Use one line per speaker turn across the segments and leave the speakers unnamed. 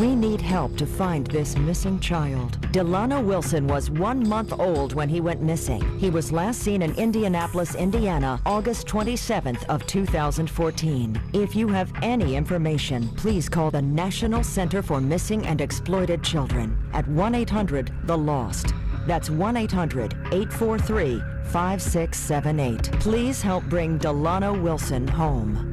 We need help to find this missing child. Delano Wilson was 1 month old when he went missing. He was last seen in Indianapolis, Indiana, August 27th of 2014. If you have any information, please call the National Center for Missing and Exploited Children at 1-800-THE-LOST. That's 1-800-843-5678. Please help bring Delano Wilson home.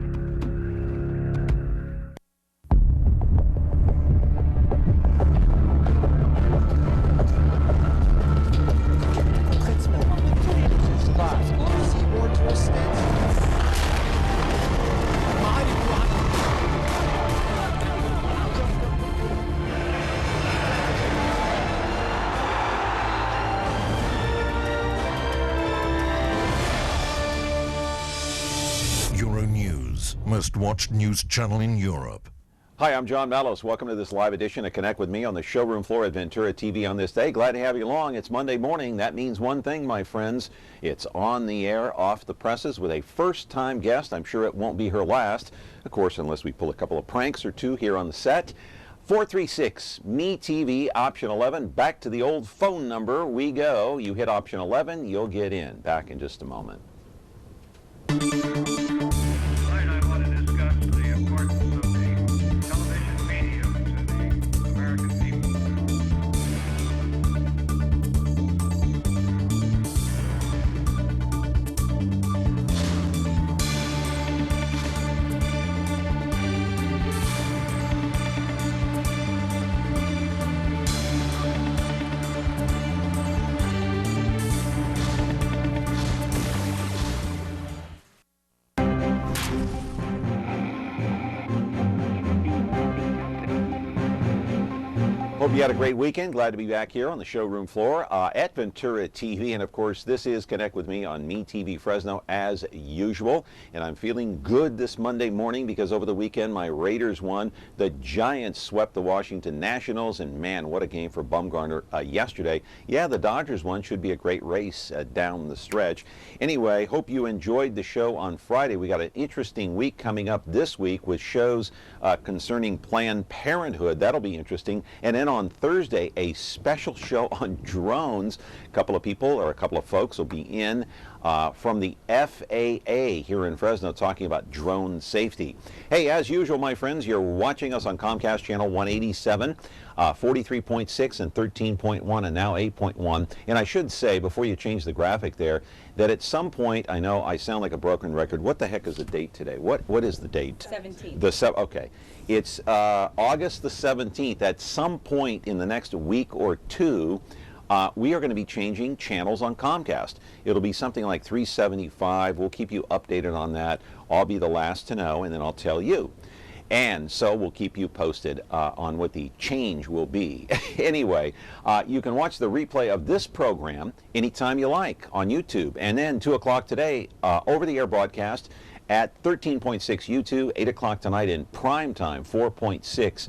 Euronews, most watched news channel in Europe.
Hi, I'm John Mallos. Welcome to this live edition of Connect with me on the showroom floor at Ventura TV on this day. Glad to have you along. It's Monday morning. That means one thing, my friends. It's on the air, off the presses, with a first-time guest. I'm sure it won't be her last, of course, unless we pull a couple of pranks or two here on the set. 436-ME-TV, option 11. Back to the old phone number we go. You hit option 11, you'll get in. Back in just a moment. Hope you had a great weekend. Glad to be back here on the showroom floor at Ventura TV. And of course, this is Connect with Me on MeTV Fresno as usual. And I'm feeling good this Monday morning because over the weekend, my Raiders won. The Giants swept the Washington Nationals. And man, what a game for Bumgarner yesterday. Yeah, the Dodgers won. Should be a great race down the stretch. Anyway, hope you enjoyed the show on Friday. We got an interesting week coming up this week with shows concerning Planned Parenthood. That'll be interesting. And then on Thursday, a special show on drones. A couple of people or a couple of folks will be in from the FAA here in Fresno talking about drone safety. Hey, as usual, my friends, you're watching us on Comcast Channel 187, 43.6 and 13.1 and now 8.1. And I should say, before you change the graphic there, that at some point, I know I sound like a broken record. What the heck is the date today? What is the date?
17th.
Okay. It's August the 17th. At some point in the next week or two, we are going to be changing channels on Comcast. It'll be something like 375. We'll keep you updated on that. I'll be the last to know, and then I'll tell you. And so we'll keep you posted on what the change will be. Anyway, you can watch the replay of this program anytime you like on YouTube. And then 2 o'clock today, over-the-air broadcast at 13.6 YouTube, 8 o'clock tonight in prime time, 4.6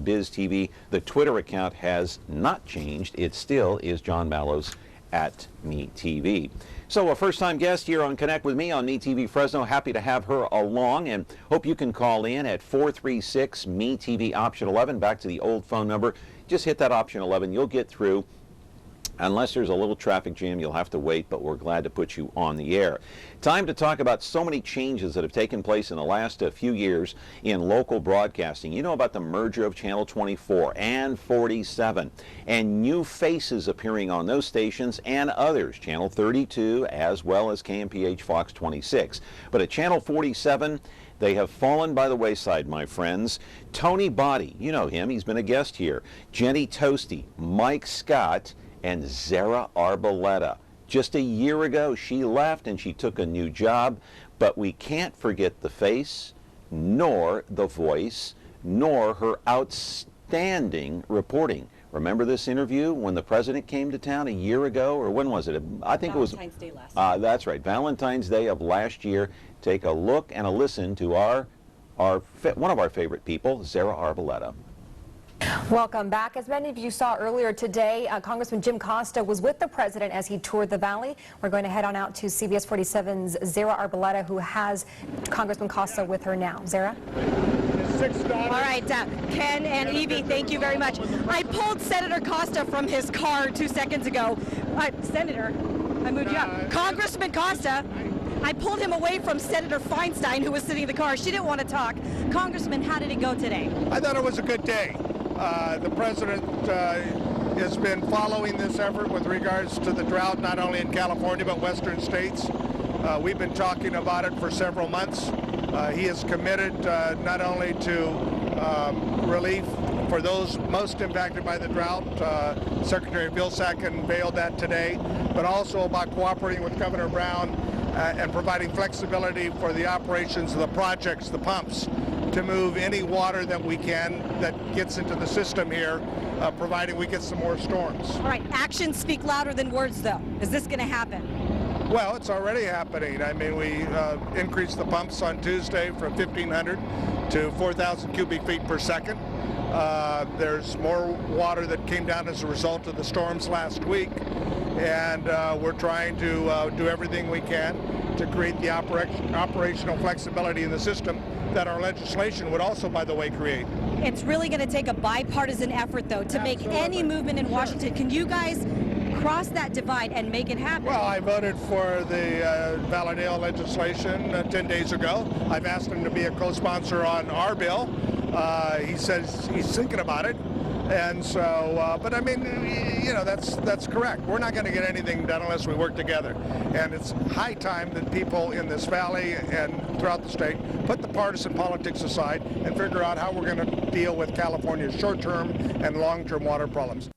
Biz TV. The Twitter account has not changed. It still is John Mallos at MeTV. So a first-time guest here on Connect with Me on MeTV Fresno. Happy to have her along and hope you can call in at 436-MeTV option 11. Back to the old phone number. Just hit that option 11. You'll get through. Unless there's a little traffic jam, you'll have to wait, but we're glad to put you on the air. Time to talk about so many changes that have taken place in the last few years in local broadcasting. You know about the merger of Channel 24 and 47, and new faces appearing on those stations and others, Channel 32 as well as KMPH Fox 26. But at Channel 47, they have fallen by the wayside, my friends. Tony Botti, you know him, he's been a guest here. Jenny Toasty, Mike Scott, and Zara Arboleda. Just a year ago, she left and she took a new job, but we can't forget the face, nor the voice, nor her outstanding reporting. Remember this interview when the president came to town a year ago, or when was it? I think it was
Valentine's Day last year.
That's right, Valentine's Day of last year. Take a look and a listen to one of our favorite people, Zara Arboleda.
Welcome back. As many of you saw earlier today, Congressman Jim Costa was with the president as he toured the valley. We're going to head on out to CBS 47's Zara Arboleda, who has Congressman Costa with her now. Zara?
6 daughters.
All right, Ken and Evie, thank you very much. I pulled Senator Costa from his car 2 seconds ago. Senator, I moved you up. Congressman Costa, I pulled him away from Senator Feinstein, who was sitting in the car. She didn't want to talk. Congressman, how did it go today?
I thought it was a good day. The president has been following this effort with regards to the drought, not only in California, but western states. We've been talking about it for several months. He is committed not only to relief for those most impacted by the drought. Secretary Vilsack unveiled that today, but also about cooperating with Governor Brown and providing flexibility for the operations of the projects, the pumps, to move any water that we can that gets into the system here, providing we get some more storms.
All right, actions speak louder than words, though. Is this going to happen?
Well, it's already happening. I mean, we increased the pumps on Tuesday from 1,500 to 4,000 cubic feet per second. There's more water that came down as a result of the storms last week, and we're trying to do everything we can to create the operational flexibility in the system that our legislation would also, by the way, create.
It's really going to take a bipartisan effort, though, to make any movement in Washington. Can you guys cross that divide and make it happen?
Well, I voted for the Valadale legislation 10 days ago. I've asked him to be a co-sponsor on our bill. He says he's thinking about it. And so, but I mean, you know, that's correct. We're not going to get anything done unless we work together. And it's high time that people in this valley and throughout the state put the partisan politics aside and figure out how we're going to deal with California's short-term and long-term water problems.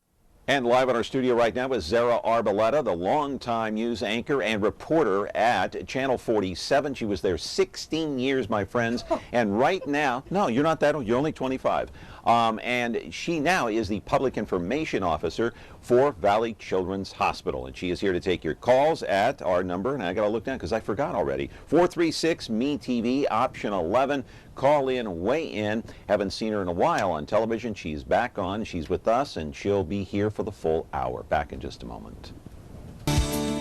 And live in our studio right now is Zara Arboleda, the longtime news anchor and reporter at Channel 47. She was there 16 years, my friends. And right now, no, you're not that old. You're only 25. And she now is the public information officer for Valley Children's Hospital. And she is here to take your calls at our number. And I got to look down because I forgot already. 436-ME-TV, option 11. Call in, weigh in. Haven't seen her in a while on television. She's back on. She's with us, and she'll be here for the full hour. Back in just a moment.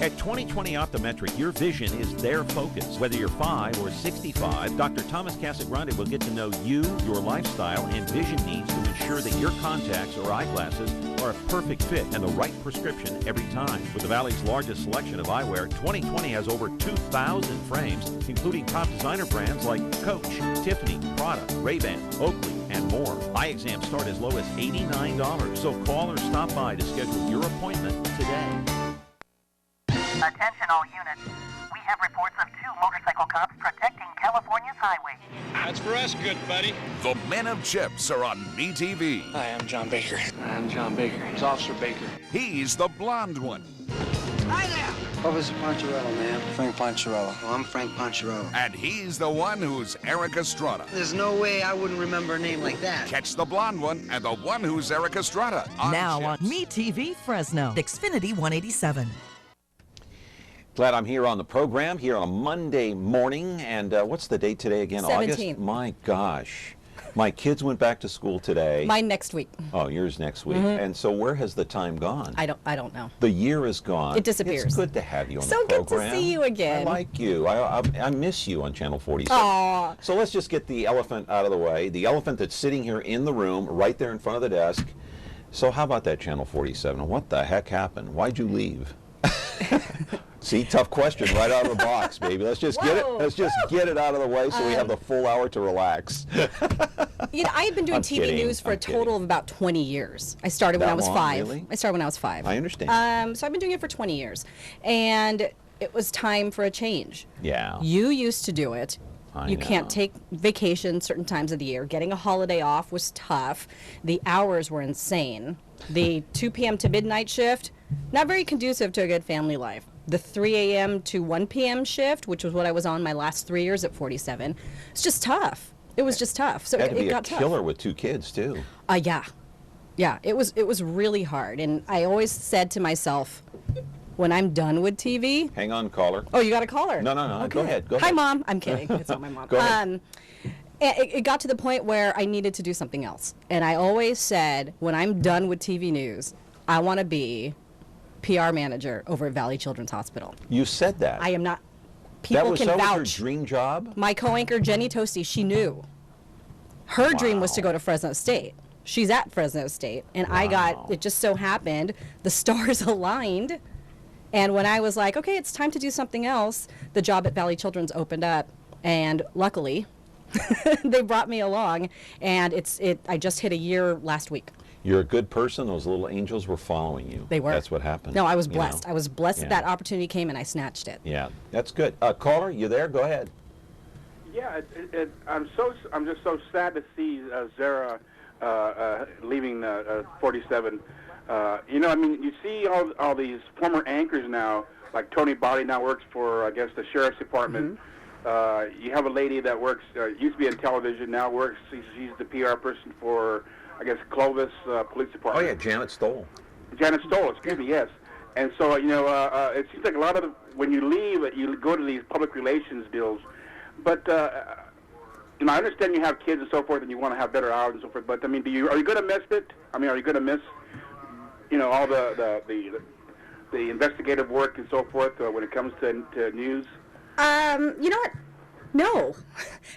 At 20/20 Optometric, your vision is their focus. Whether you're 5 or 65, Dr. Thomas Casagrande will get to know you, your lifestyle, and vision needs to ensure that your contacts or eyeglasses are a perfect fit and the right prescription every time. With the Valley's largest selection of eyewear, 20/20 has over 2,000 frames, including top designer brands like Coach, Tiffany, Prada, Ray-Ban, Oakley, and more. Eye exams start as low as $89, so call or stop by to schedule your appointment today.
Attention all units. We have reports of 2 motorcycle cops protecting California's highways.
That's for us, good buddy.
The Men of Chips are on MeTV.
Hi, I'm John Baker. I'm John Baker. It's Officer Baker.
He's the blonde one.
Hi there!
Officer Poncherello, ma'am.
Frank Poncherello.
Oh, I'm Frank Poncherello.
And he's the one who's Eric Estrada.
There's no way I wouldn't remember a name like that.
Catch the blonde one and the one who's Eric Estrada on
Now on
Chips.
MeTV Fresno, Xfinity 187.
Glad I'm here on the program, here on a Monday morning. And what's the date today again?
17th.
August? My gosh. My kids went back to school today.
Mine next week.
Oh, yours next week. And so where has the time gone?
I don't know.
The year is gone.
It disappears.
It's good to have you on
So
the
good to
program.
see you again.
I like you. I miss you on Channel 47.
Aw.
So let's just get the elephant out of the way. The elephant that's sitting here in the room, right there in front of the desk. So how about that Channel 47? What the heck happened? Why'd you leave? See, tough question right out of the box, baby. Let's just get it. Let's just get it out of the way so we have the full hour to relax.
You know, I have been doing
I'm
TV
kidding.
news for
I'm
a total
kidding.
of about 20 years. I started when
That
I was
long,
5.
really?
I started when I was 5.
I understand.
So I've been doing it for 20 years. And it was time for a change.
Yeah.
You used to do it.
I
You
know.
can't take vacation certain times of the year. Getting a holiday off was tough. The hours were insane. The 2 p.m. to midnight shift, not very conducive to a good family life. The 3 a.m. to 1 p.m. shift, which was what I was on my last 3 years at 47, it's just tough. It was just tough. So
Had to
it
be a
got tough.
killer with 2 kids too.
Yeah, it was really hard. And I always said to myself, when I'm done with TV.
Hang on, caller.
Oh, you got a caller?
No.
Okay.
Go ahead. Go
Hi,
ahead.
Mom. I'm kidding. It's not my mom.
Go ahead.
It got to the point where I needed to do something else. And I always said, when I'm done with TV news, I want to be PR manager over at Valley Children's Hospital.
You said that.
I am not. People
that was
can
so
vouch.
was your dream job?
My co-anchor, Jenny Toasty, she knew Her dream was to go to Fresno State. She's at Fresno State, and it just so happened, the stars aligned, and when I was like, okay, it's time to do something else, the job at Valley Children's opened up, and luckily, they brought me along, and I just hit a year last week.
You're a good person. Those little angels were following you.
They were.
That's what happened.
No, I was blessed. I was blessed that opportunity came, and I snatched it.
Yeah, that's good. Caller, you there? Go ahead.
Yeah, I'm just so sad to see Zara leaving 47. You know, I mean, you see all these former anchors now, like Tony Body now works for, I guess, the sheriff's department. You have a lady that works, used to be in television, now works. She's the PR person for, I guess, Clovis Police Department.
Oh yeah, Janet Stoll.
Janet Stoll, excuse me, yes. And so, you know, it seems like a lot of when you leave, you go to these public relations deals. But you know, I understand you have kids and so forth, and you want to have better hours and so forth. But I mean, are you going to miss it? I mean, are you going to miss, you know, all the investigative work and so forth when it comes to news?
You know what? No.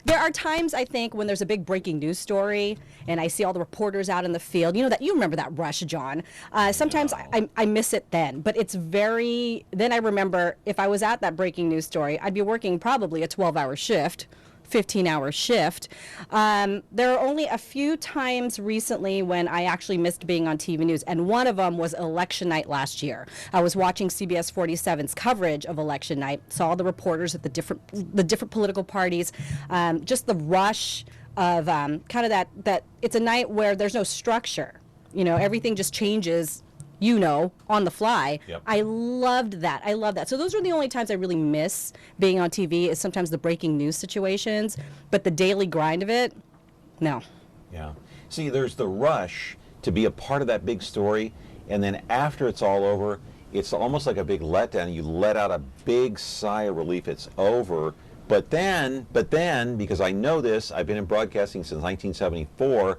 There are times, I think, when there's a big breaking news story and I see all the reporters out in the field. You know, you remember that rush, John. Sometimes I miss it then, but then I remember if I was at that breaking news story, I'd be working probably a 12-hour shift, 15-hour shift. There are only a few times recently when I actually missed being on TV news, and one of them was election night last year. I was watching CBS 47's coverage of election night, saw the reporters at the different political parties, just the rush of kind of that it's a night where there's no structure. You know, everything just changes, you know, on the fly.
Yep.
I loved that. I love that. So those are the only times I really miss being on TV, is sometimes the breaking news situations, but the daily grind of it, no.
Yeah. See, there's the rush to be a part of that big story, and then after it's all over, it's almost like a big letdown. You let out a big sigh of relief. It's over. But then, because I know this, I've been in broadcasting since 1974,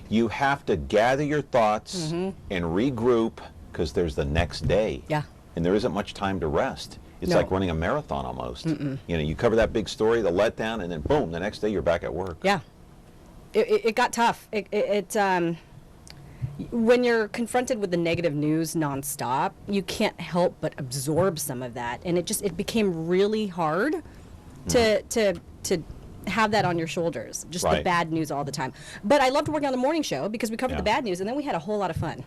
you have to gather your thoughts and regroup, because there's the next day.
Yeah.
And there isn't much time to rest. It's
No.
like running a marathon almost. You know, you cover that big story, the letdown, and then boom, the next day you're back at work.
Yeah. It got tough. When you're confronted with the negative news nonstop, you can't help but absorb some of that, and it became really hard to have that on your shoulders, just the bad news all the time. But I loved working on the morning show because we covered the bad news, and then we had a whole lot of fun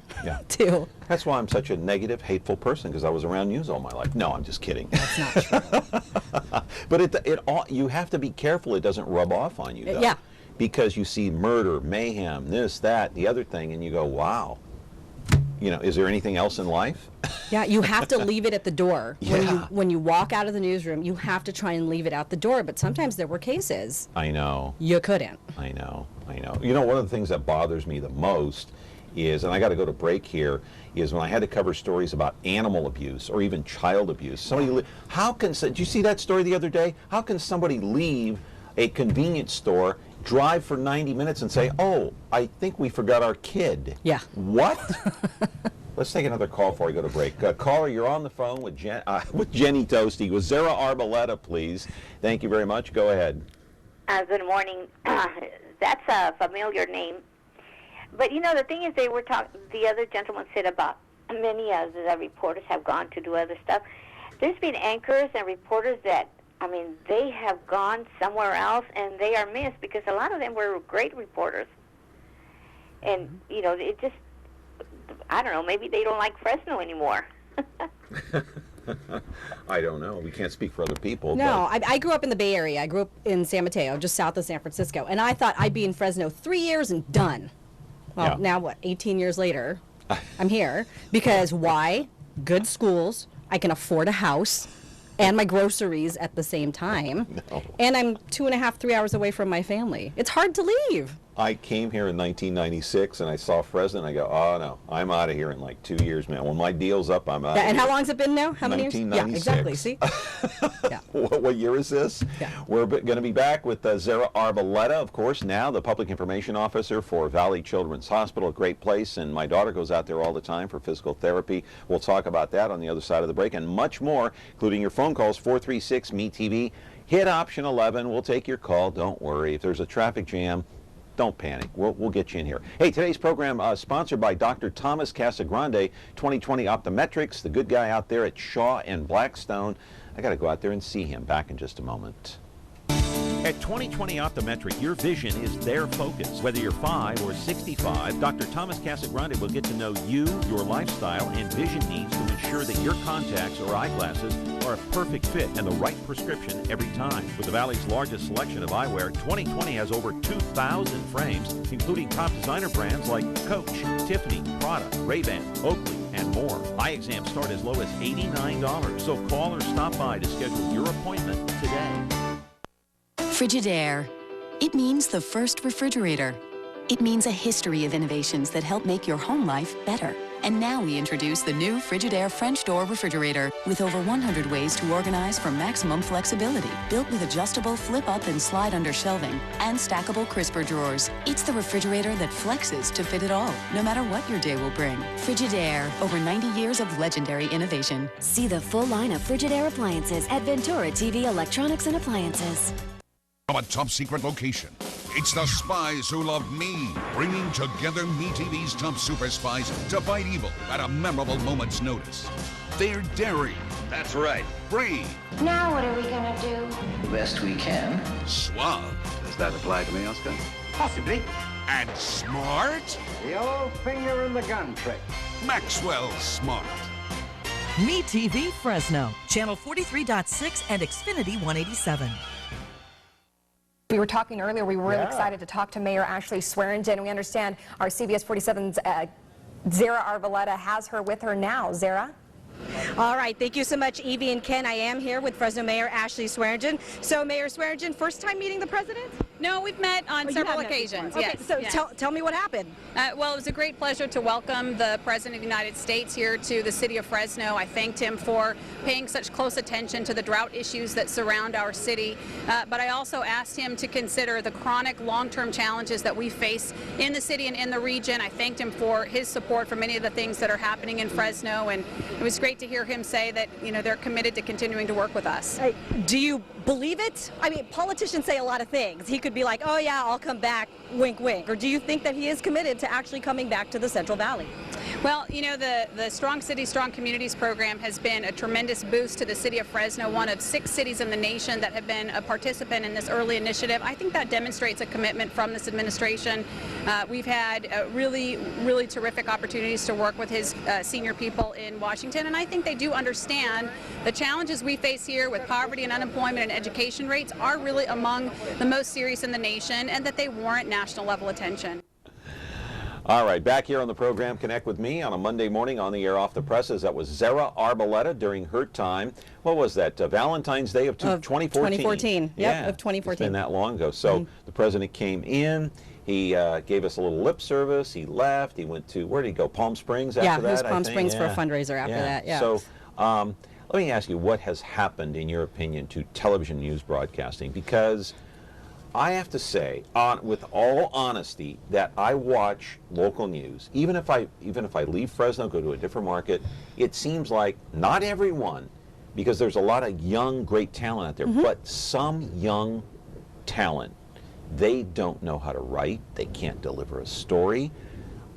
too.
That's why I'm such a negative, hateful person, because I was around news all my life. No, I'm just kidding.
That's not true.
But you have to be careful it doesn't rub off on you, though.
Yeah.
Because you see murder, mayhem, this, that, the other thing, and you go, wow. You know, is there anything else in life?
Yeah, you have to leave it at the door.
Yeah.
When you walk out of the newsroom, you have to try and leave it out the door. But sometimes there were cases.
I know.
You couldn't.
I know. You know, one of the things that bothers me the most is, and I got to go to break here, is when I had to cover stories about animal abuse or even child abuse. Did you see that story the other day? How can somebody leave a convenience store, drive for 90 minutes and say, oh, I think we forgot our kid?
Yeah.
What? Let's take another call before we go to break. Caller, you're on the phone with Jenny Toasty, with Zara Arboleda, please. Thank you very much. Go ahead.
Good morning. That's a familiar name. But, you know, the thing is, the other gentleman said about many of the reporters have gone to do other stuff. There's been anchors and reporters that, I mean, they have gone somewhere else and they are missed because a lot of them were great reporters. And, you know, it just, I don't know, maybe they don't like Fresno anymore.
I don't know. We can't speak for other people.
No, I grew up in the Bay Area. I grew up in San Mateo, just south of San Francisco. And I thought I'd be in Fresno 3 years and done. Well, now what, 18 years later, I'm here. Because why? Good schools. I can afford a house and my groceries at the same time.
No.
And I'm 2.5, 3 hours away from my family. It's hard to leave.
I came here in 1996 and I saw Fresno and I go, oh no, I'm out of here in like 2 years, man. When my deal's up, I'm out.
And how long's it been now? How many years?
1996.
Yeah, exactly. See? Yeah.
What year is this?
Yeah.
We're going to be back with Zara Arboleda, of course, now the Public Information Officer for Valley Children's Hospital, a great place, and my daughter goes out there all the time for physical therapy. We'll talk about that on the other side of the break and much more, including your phone calls, 436-ME-TV. Hit option 11. We'll take your call. Don't worry. If there's a traffic jam, don't panic. We'll get you in here. Hey, today's program sponsored by Dr. Thomas Casagrande, 2020 Optometrics, the good guy out there at Shaw and Blackstone. I got to go out there and see him. Back in just a moment.
At 2020 Optometric, your vision is their focus. Whether you're 5 or 65, Dr. Thomas Casagrande will get to know you, your lifestyle, and vision needs to ensure that your contacts or eyeglasses are a perfect fit and the right prescription every time. With the Valley's largest selection of eyewear, 2020 has over 2,000 frames, including top designer brands like Coach, Tiffany, Prada, Ray-Ban, Oakley, and more. Eye exams start as low as $89, so call or stop by to schedule your appointment today.
Frigidaire. It means the first refrigerator. It means a history of innovations that help make your home life better. And now we introduce the new Frigidaire French door refrigerator with over 100 ways to organize for maximum flexibility. Built with adjustable flip up and slide under shelving and stackable crisper drawers. It's the refrigerator that flexes to fit it all, no matter what your day will bring. Frigidaire, over 90 years of legendary innovation.
See the full line of Frigidaire appliances at Ventura TV Electronics and Appliances.
From a top-secret location, it's the spies who love me, bringing together MeTV's top super spies to fight evil at a memorable moment's notice. They're daring.
That's right.
Brave.
Now what are we gonna do?
The best we can.
Suave.
Does that apply to me, Oscar?
Possibly.
And smart.
The old finger in the gun trick.
Maxwell Smart.
MeTV Fresno, channel 43.6 and Xfinity 187.
We were talking earlier, we were really excited to talk to Mayor Ashley Swearingen. We understand our CBS 47's Zara Arboleda has her with her now. Zara?
All right, thank you so much, Evie and Ken. I am here with Fresno Mayor Ashley Swearingen. So, Mayor Swearingen, first time meeting the president?
No, we've met on several occasions.
Okay,
yes.
so
yes.
tell me what happened.
Well, it was a great pleasure to welcome the President of the United States here to the city of Fresno. I thanked him for paying such close attention to the drought issues that surround our city. But I also asked him to consider the chronic long-term challenges that we face in the city and in the region. I thanked him for his support for many of the things that are happening in Fresno. And it was great to hear him say that, you know, they're committed to continuing to work with us.
Do you believe it? I mean, politicians say a lot of things. He could be like, oh yeah, I'll come back, wink, wink. Or do you think that he is committed to actually coming back to the Central Valley?
Well, you know, the Strong Cities, Strong Communities program has been a tremendous boost to the city of Fresno, one of 6 cities in the nation that have been a participant in this early initiative. I think that demonstrates a commitment from this administration. We've had really, really terrific opportunities to work with his senior people in Washington, and I think they do understand the challenges we face here with poverty and unemployment and education rates are really among the most serious in the nation, and that they warrant national level attention.
All right, back here on the program, Connect with Me on a Monday morning on the air off the presses. That was Zara Arboleda during her time. What was that? Valentine's Day of 2014?
2014.
Yeah,
of 2014.
It's been that long ago. So the president came in. He gave us a little lip service. He left. He went to, where did he go? Palm Springs after that?
Yeah, it was Palm Springs for a fundraiser after that. Yeah.
So let me ask you, what has happened, in your opinion, to television news broadcasting? Because I have to say, with all honesty, that I watch local news. Even if I leave Fresno, go to a different market, it seems like not everyone, because there's a lot of young, great talent out there, but some young talent, they don't know how to write. They can't deliver a story.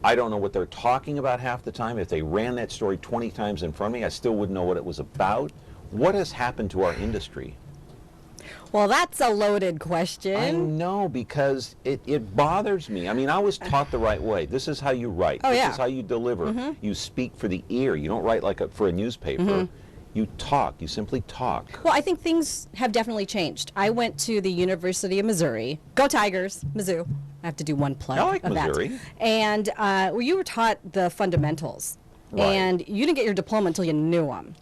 I don't know what they're talking about half the time. If they ran that story 20 times in front of me, I still wouldn't know what it was about. What has happened to our industry?
Well, that's a loaded question.
I know, because it bothers me. I mean, I was taught the right way. This is how you write. This is how you deliver. You speak for the ear. You don't write like for a newspaper. You talk. You simply talk.
Well, I think things have definitely changed. I went to the University of Missouri. Go Tigers, Mizzou. I have to do one plug.
I like
of
Missouri.
That. And well, you were taught the fundamentals.
Right.
And you didn't get your diploma until you knew them.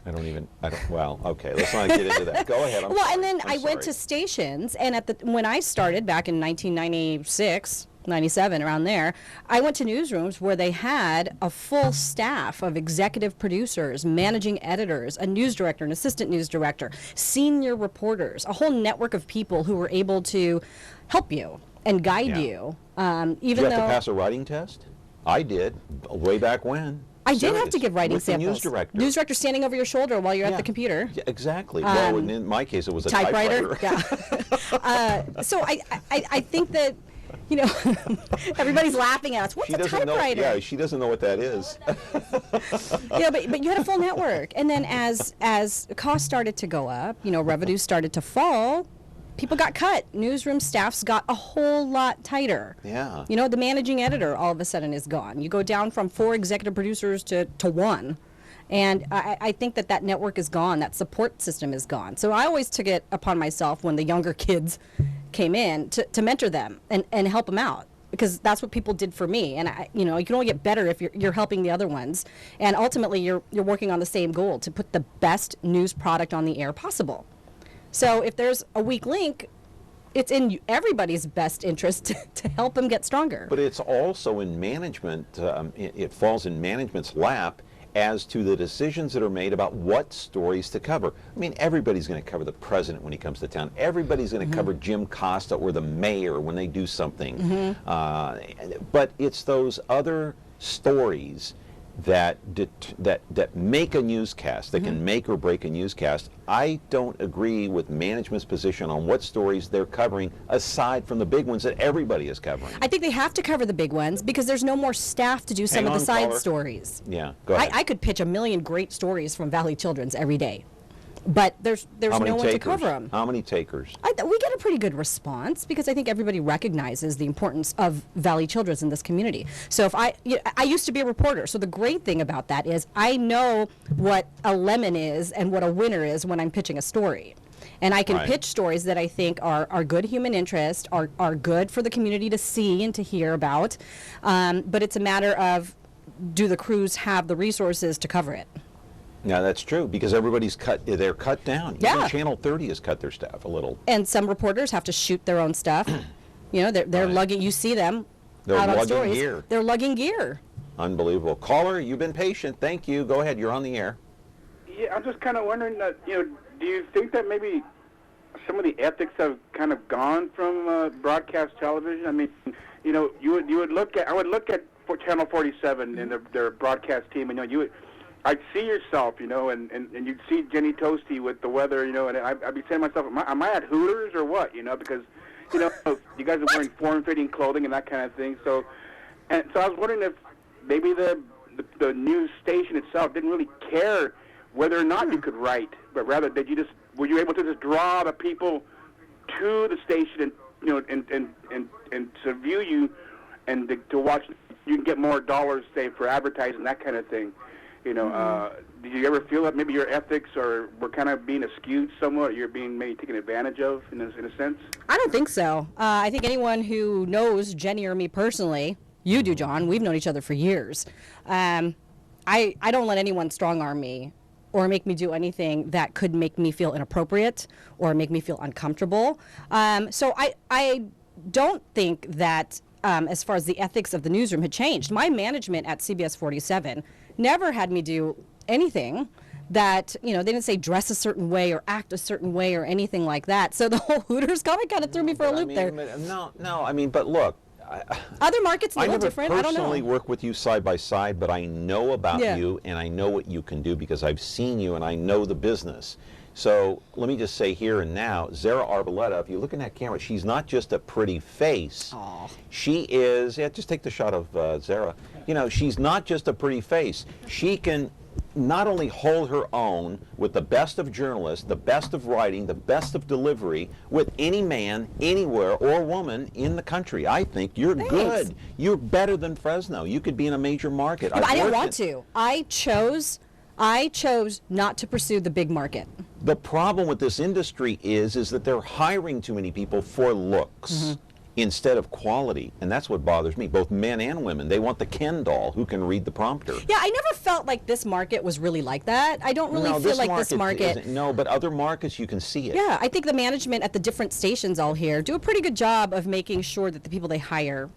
Well, okay, let's not get into that. Go ahead.
Well, and then I went to stations, and when I started back in 1996, 97, around there, I went to newsrooms where they had a full staff of executive producers, managing editors, a news director, an assistant news director, senior reporters, a whole network of people who were able to help you and guide you. Even
did you have to pass a writing test? I did, way back when.
I did have to give writing samples.
News director.
News director standing over your shoulder while you're at the computer.
Yeah, exactly. Well, in my case, it was a typewriter.
Yeah. So I think that you know, everybody's laughing at us. What's a typewriter?
Yeah, she doesn't know what that is.
Yeah, but you had a full network, and then as costs started to go up, you know, revenues started to fall. People got cut. Newsroom staffs got a whole lot tighter.
Yeah.
You know, the managing editor all of a sudden is gone. You go down from 4 executive producers to 1. And I think that network is gone. That support system is gone. So I always took it upon myself when the younger kids came in to mentor them and help them out. Because that's what people did for me. And, you know, you can only get better if you're helping the other ones. And ultimately, you're working on the same goal, to put the best news product on the air possible. So if there's a weak link, it's in everybody's best interest to help them get stronger.
But it's also in management, it falls in management's lap as to the decisions that are made about what stories to cover. I mean, everybody's going to cover the president when he comes to town. Everybody's going to cover Jim Costa or the mayor when they do something. But it's those other stories that make a newscast, that can make or break a newscast. I don't agree with management's position on what stories they're covering aside from the big ones that everybody is covering.
I think they have to cover the big ones because there's no more staff to do some of the side stories.
Yeah, go ahead.
I could pitch a million great stories from Valley Children's every day. But there's no one to cover them.
How many takers?
We get a pretty good response because I think everybody recognizes the importance of Valley Children's in this community. So if I used to be a reporter, so the great thing about that is I know what a lemon is and what a winner is when I'm pitching a story. And I can pitch stories that I think are good human interest, are good for the community to see and to hear about. But it's a matter of, do the crews have the resources to cover it?
Yeah, that's true, because everybody's they're cut down.
Yeah.
Even Channel 30 has cut their staff a little.
And some reporters have to shoot their own stuff. You know, they're lugging, you see them out on stories.
Gear.
They're lugging gear.
Unbelievable. Caller, you've been patient. Thank you. Go ahead. You're on the air.
Yeah, I'm just kind of wondering that, you know, do you think that maybe some of the ethics have kind of gone from broadcast television? I mean, you know, I would look at Channel 47 and their broadcast team, and I'd see yourself, you know, and you'd see Jenny Toasty with the weather, you know, and I'd be saying to myself, am I at Hooters or what, you know, because, you know, you guys are wearing form-fitting clothing and that kind of thing. So I was wondering if maybe the news station itself didn't really care whether or not you could write, but rather were you able to just draw the people to the station and, you know, and to view you and to watch, you can get more dollars, say, for advertising, that kind of thing. You know, did you ever feel that maybe your ethics were kind of being askewed somewhat? You're being maybe taken advantage of in a sense?
I don't think so. I think anyone who knows Jenny or me personally, you do, John, we've known each other for years. I don't let anyone strong-arm me or make me do anything that could make me feel inappropriate or make me feel uncomfortable. So I don't think that as far as the ethics of the newsroom had changed. My management at CBS 47 never had me do anything that, you know, they didn't say dress a certain way or act a certain way or anything like that. So the whole Hooters comment kind of threw me for a loop there.
But look.
Other markets are a little different. I don't know.
I never personally work with you side by side, but I know about you and I know what you can do because I've seen you and I know the business. So let me just say here and now, Zara Arboleda, if you look in that camera, she's not just a pretty face.
Aww.
She is, just take the shot of Zara. You know, she's not just a pretty face. She can not only hold her own with the best of journalists, the best of writing, the best of delivery, with any man, anywhere, or woman in the country. I think you're good. You're better than Fresno. You could be in a major market.
Yeah, but I didn't want to. I chose not to pursue the big market.
The problem with this industry is that they're hiring too many people for looks instead of quality, and that's what bothers me, both men and women. They want the Ken doll who can read the prompter.
Yeah, I never felt like this market was really like that. I don't really feel like this market.
No, but other markets you can see it.
Yeah, I think the management at the different stations all here do a pretty good job of making sure that the people they hire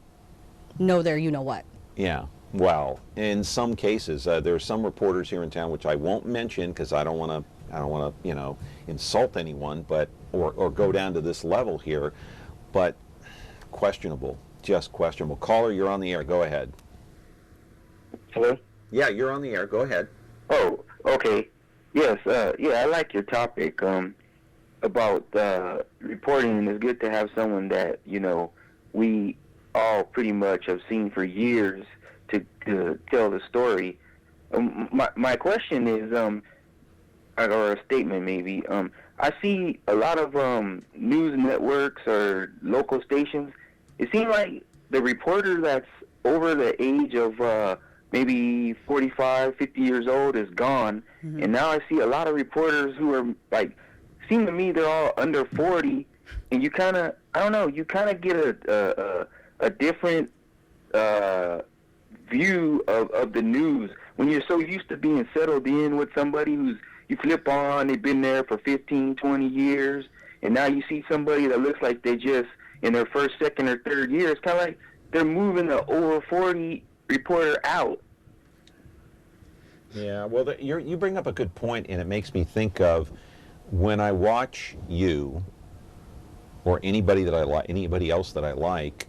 know their you-know-what.
Yeah. Well, in some cases, there are some reporters here in town, which I won't mention because I don't want to, you know, insult anyone, but or go down to this level here, but questionable, just questionable. Caller, you're on the air. Go ahead.
Hello?
Yeah, you're on the air. Go ahead.
Oh, okay. Yes, I like your topic about reporting. It's good to have someone that, you know, we all pretty much have seen for years to tell the story. My question is, or a statement maybe, I see a lot of news networks or local stations. It seems like the reporter that's over the age of maybe 45, 50 years old is gone, and now I see a lot of reporters who are like, seem to me they're all under 40, and you kind of, I don't know, you kind of get a different view of the news when you're so used to being settled in with somebody who's, you flip on, they've been there for 15, 20 years, and now you see somebody that looks like they just in their first, second, or third year. It's kind of like they're moving the over 40 reporter out.
Yeah, well, you bring up a good point, and it makes me think of when I watch you or anybody that I like, anybody else that I like.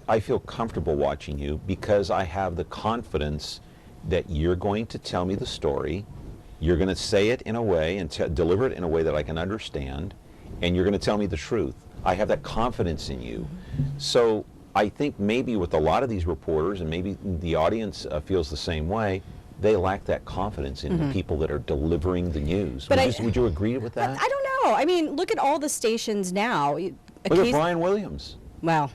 I feel comfortable watching you because I have the confidence that you're going to tell me the story. You're going to say it in a way and deliver it in a way that I can understand, and you're going to tell me the truth. I have that confidence in you. So I think maybe with a lot of these reporters, and maybe the audience feels the same way, they lack that confidence in the people that are delivering the news. But would you agree with that?
I don't know. I mean, look at all the stations now.
Look at Brian Williams.
Well,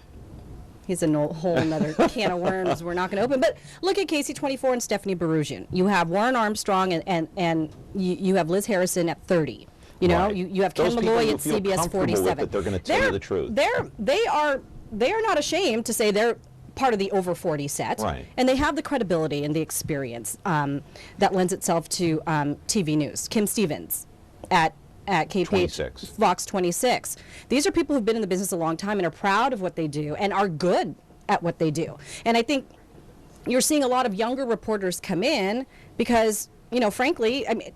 he's a whole another can of worms we're not going to open. But look at KC24 and Stephanie Berusian. You have Warren Armstrong and you have Liz Harrison at 30. You know, right. you have Ken Malloy at CBS 47.
That they're going to tell you the truth.
They are not ashamed to say they're part of the over 40 set,
right.
And they have the credibility and the experience that lends itself to TV news. Kim Stevens at KPH
26.
Fox 26. These are people who've been in the business a long time and are proud of what they do and are good at what they do. And I think you're seeing a lot of younger reporters come in because, you know, frankly, I mean,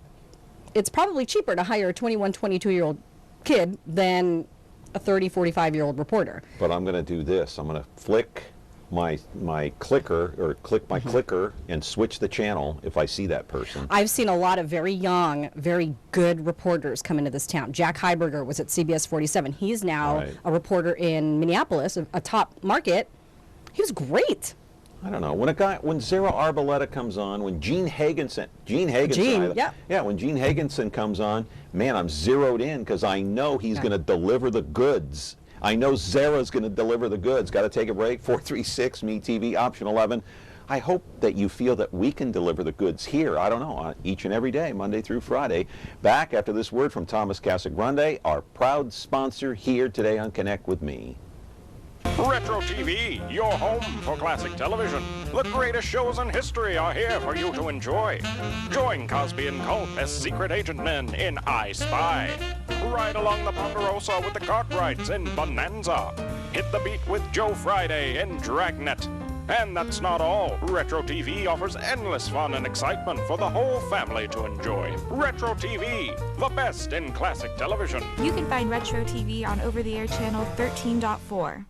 it's probably cheaper to hire a 21, 22-year-old kid than a 30, 45-year-old reporter.
But I'm going to do this. I'm going to flick my clicker or click my clicker and switch the channel if I see that person.
I've seen a lot of very young, very good reporters come into this town. Jack Heiberger was at CBS 47. He's now a reporter in Minneapolis, a top market. He was great.
I don't know. When Zara Arboleda comes on, when Gene Hagenson, when Gene Hagenson comes on, man, I'm zeroed in because I know he's going to deliver the goods. I know Zara's going to deliver the goods. Got to take a break. 436 MeTV option 11. I hope that you feel that we can deliver the goods here. I don't know, each and every day, Monday through Friday. Back after this word from Thomas Casagrande, our proud sponsor here today on Connect with Me.
Retro TV, your home for classic television. The greatest shows in history are here for you to enjoy. Join Cosby and Colt as secret agent men in I Spy. Ride along the Ponderosa with the Cartwrights in Bonanza. Hit the beat with Joe Friday in Dragnet. And that's not all. Retro TV offers endless fun and excitement for the whole family to enjoy. Retro TV, the best in classic television.
You can find Retro TV on over-the-air channel 13.4.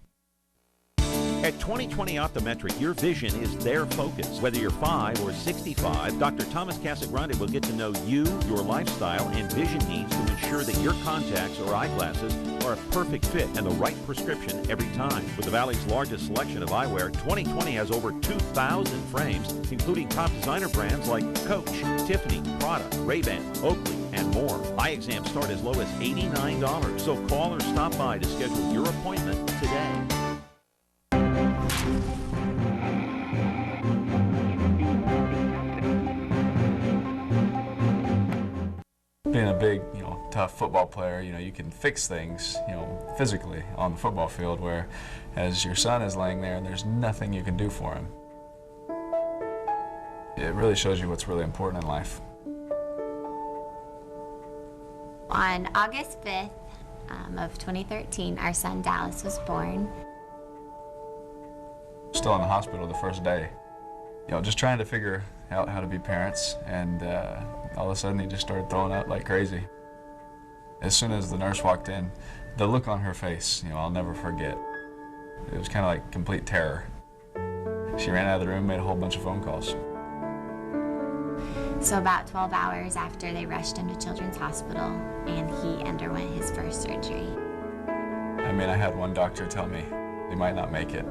At 2020 Optometric, your vision is their focus. Whether you're 5 or 65, Dr. Thomas Casagrande will get to know you, your lifestyle, and vision needs to ensure that your contacts or eyeglasses are a perfect fit and the right prescription every time. With the Valley's largest selection of eyewear, 2020 has over 2,000 frames, including top designer brands like Coach, Tiffany, Prada, Ray-Ban, Oakley, and more. Eye exams start as low as $89, so call or stop by to schedule your appointment today.
Being a big, tough football player, you can fix things, physically on the football field, where as your son is laying there and there's nothing you can do for him. It really shows you what's really important in life.
On August 5th of 2013, our son Dallas was born.
Still in the hospital the first day, just trying to figure out how to be parents, and all of a sudden he just started throwing up like crazy. As soon as the nurse walked in, the look on her face, I'll never forget. It was kind of like complete terror. She ran out of the room, made a whole bunch of phone calls.
So about 12 hours after, they rushed him to Children's Hospital, and he underwent his first surgery.
I had one doctor tell me, He might not make it.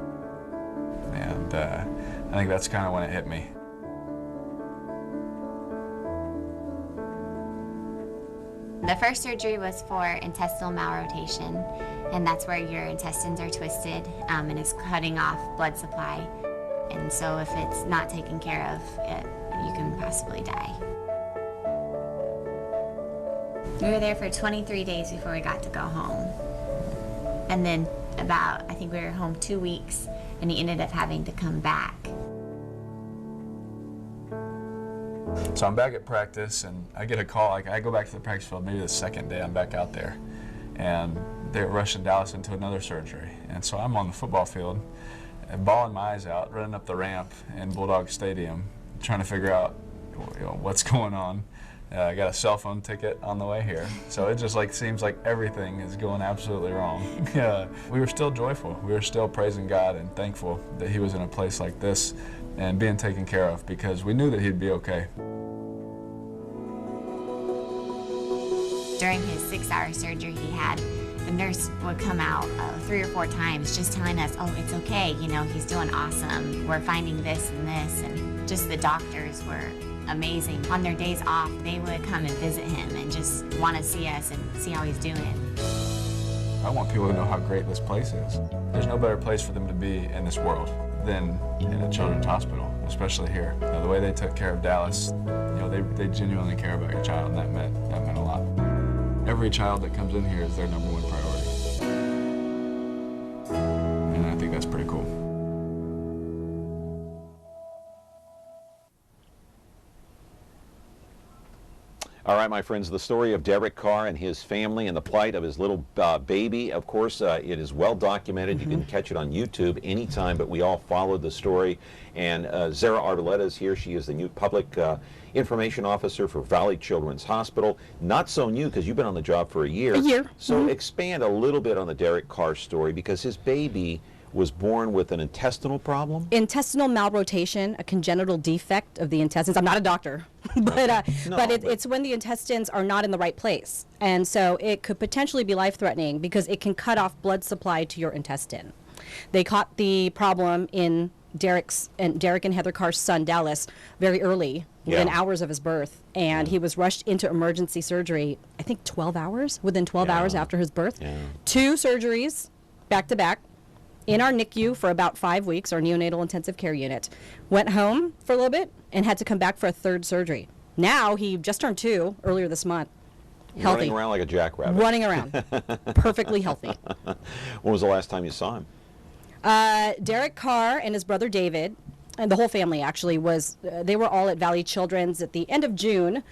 And I think that's kind of when it hit me.
The first surgery was for intestinal malrotation, and that's where your intestines are twisted and it's cutting off blood supply. And so if it's not taken care of, you can possibly die. We were there for 23 days before we got to go home. And then I think we were home 2 weeks, and he ended up having to come back.
So I'm back at practice, and I get a call. Like, I go back to the practice field maybe the second day I'm back out there, and they're rushing Dallas into another surgery. And so I'm on the football field, bawling my eyes out, running up the ramp in Bulldog Stadium, trying to figure out what's going on. I got a cell phone ticket on the way here, so it just seems like everything is going absolutely wrong. We were still joyful. We were still praising God and thankful that he was in a place like this and being taken care of, because we knew that he'd be okay.
During his 6-hour surgery he had, the nurse would come out 3 or 4 times just telling us, oh, it's okay, he's doing awesome, we're finding this and this, and just the doctors were amazing. On their days off, they would come and visit him and just want to see us and see how he's doing.
I want people to know how great this place is. There's no better place for them to be in this world than in a children's hospital, especially here. The way they took care of Dallas, they genuinely care about your child, and that meant a lot. Every child that comes in here is their #1 priority. And I think that's pretty cool.
All right, my friends, the story of Derek Carr and his family and the plight of his little baby, of course, it is well documented. You can catch it on YouTube anytime, but we all followed the story. And Zara Arboleda is here. She is the new public information officer for Valley Children's Hospital. Not so new, because you've been on the job for a year.
A year.
So expand a little bit on the Derek Carr story, because his baby was born with an intestinal problem?
Intestinal malrotation, a congenital defect of the intestines. I'm not a doctor, but it's when the intestines are not in the right place. And so it could potentially be life-threatening because it can cut off blood supply to your intestine. They caught the problem in Derek and Heather Carr's son, Dallas, very early, within hours of his birth. And he was rushed into emergency surgery, I think 12 hours, within 12 hours after his birth. 2 surgeries, back to back. In our NICU for about 5 weeks, our neonatal intensive care unit. Went home for a little bit and had to come back for a 3rd surgery. Now, he just turned 2 earlier this month. Healthy.
Running around like a jackrabbit.
Running around. Perfectly healthy.
When was the last time you saw him?
Derek Carr and his brother David, and the whole family actually, they were all at Valley Children's at the end of June,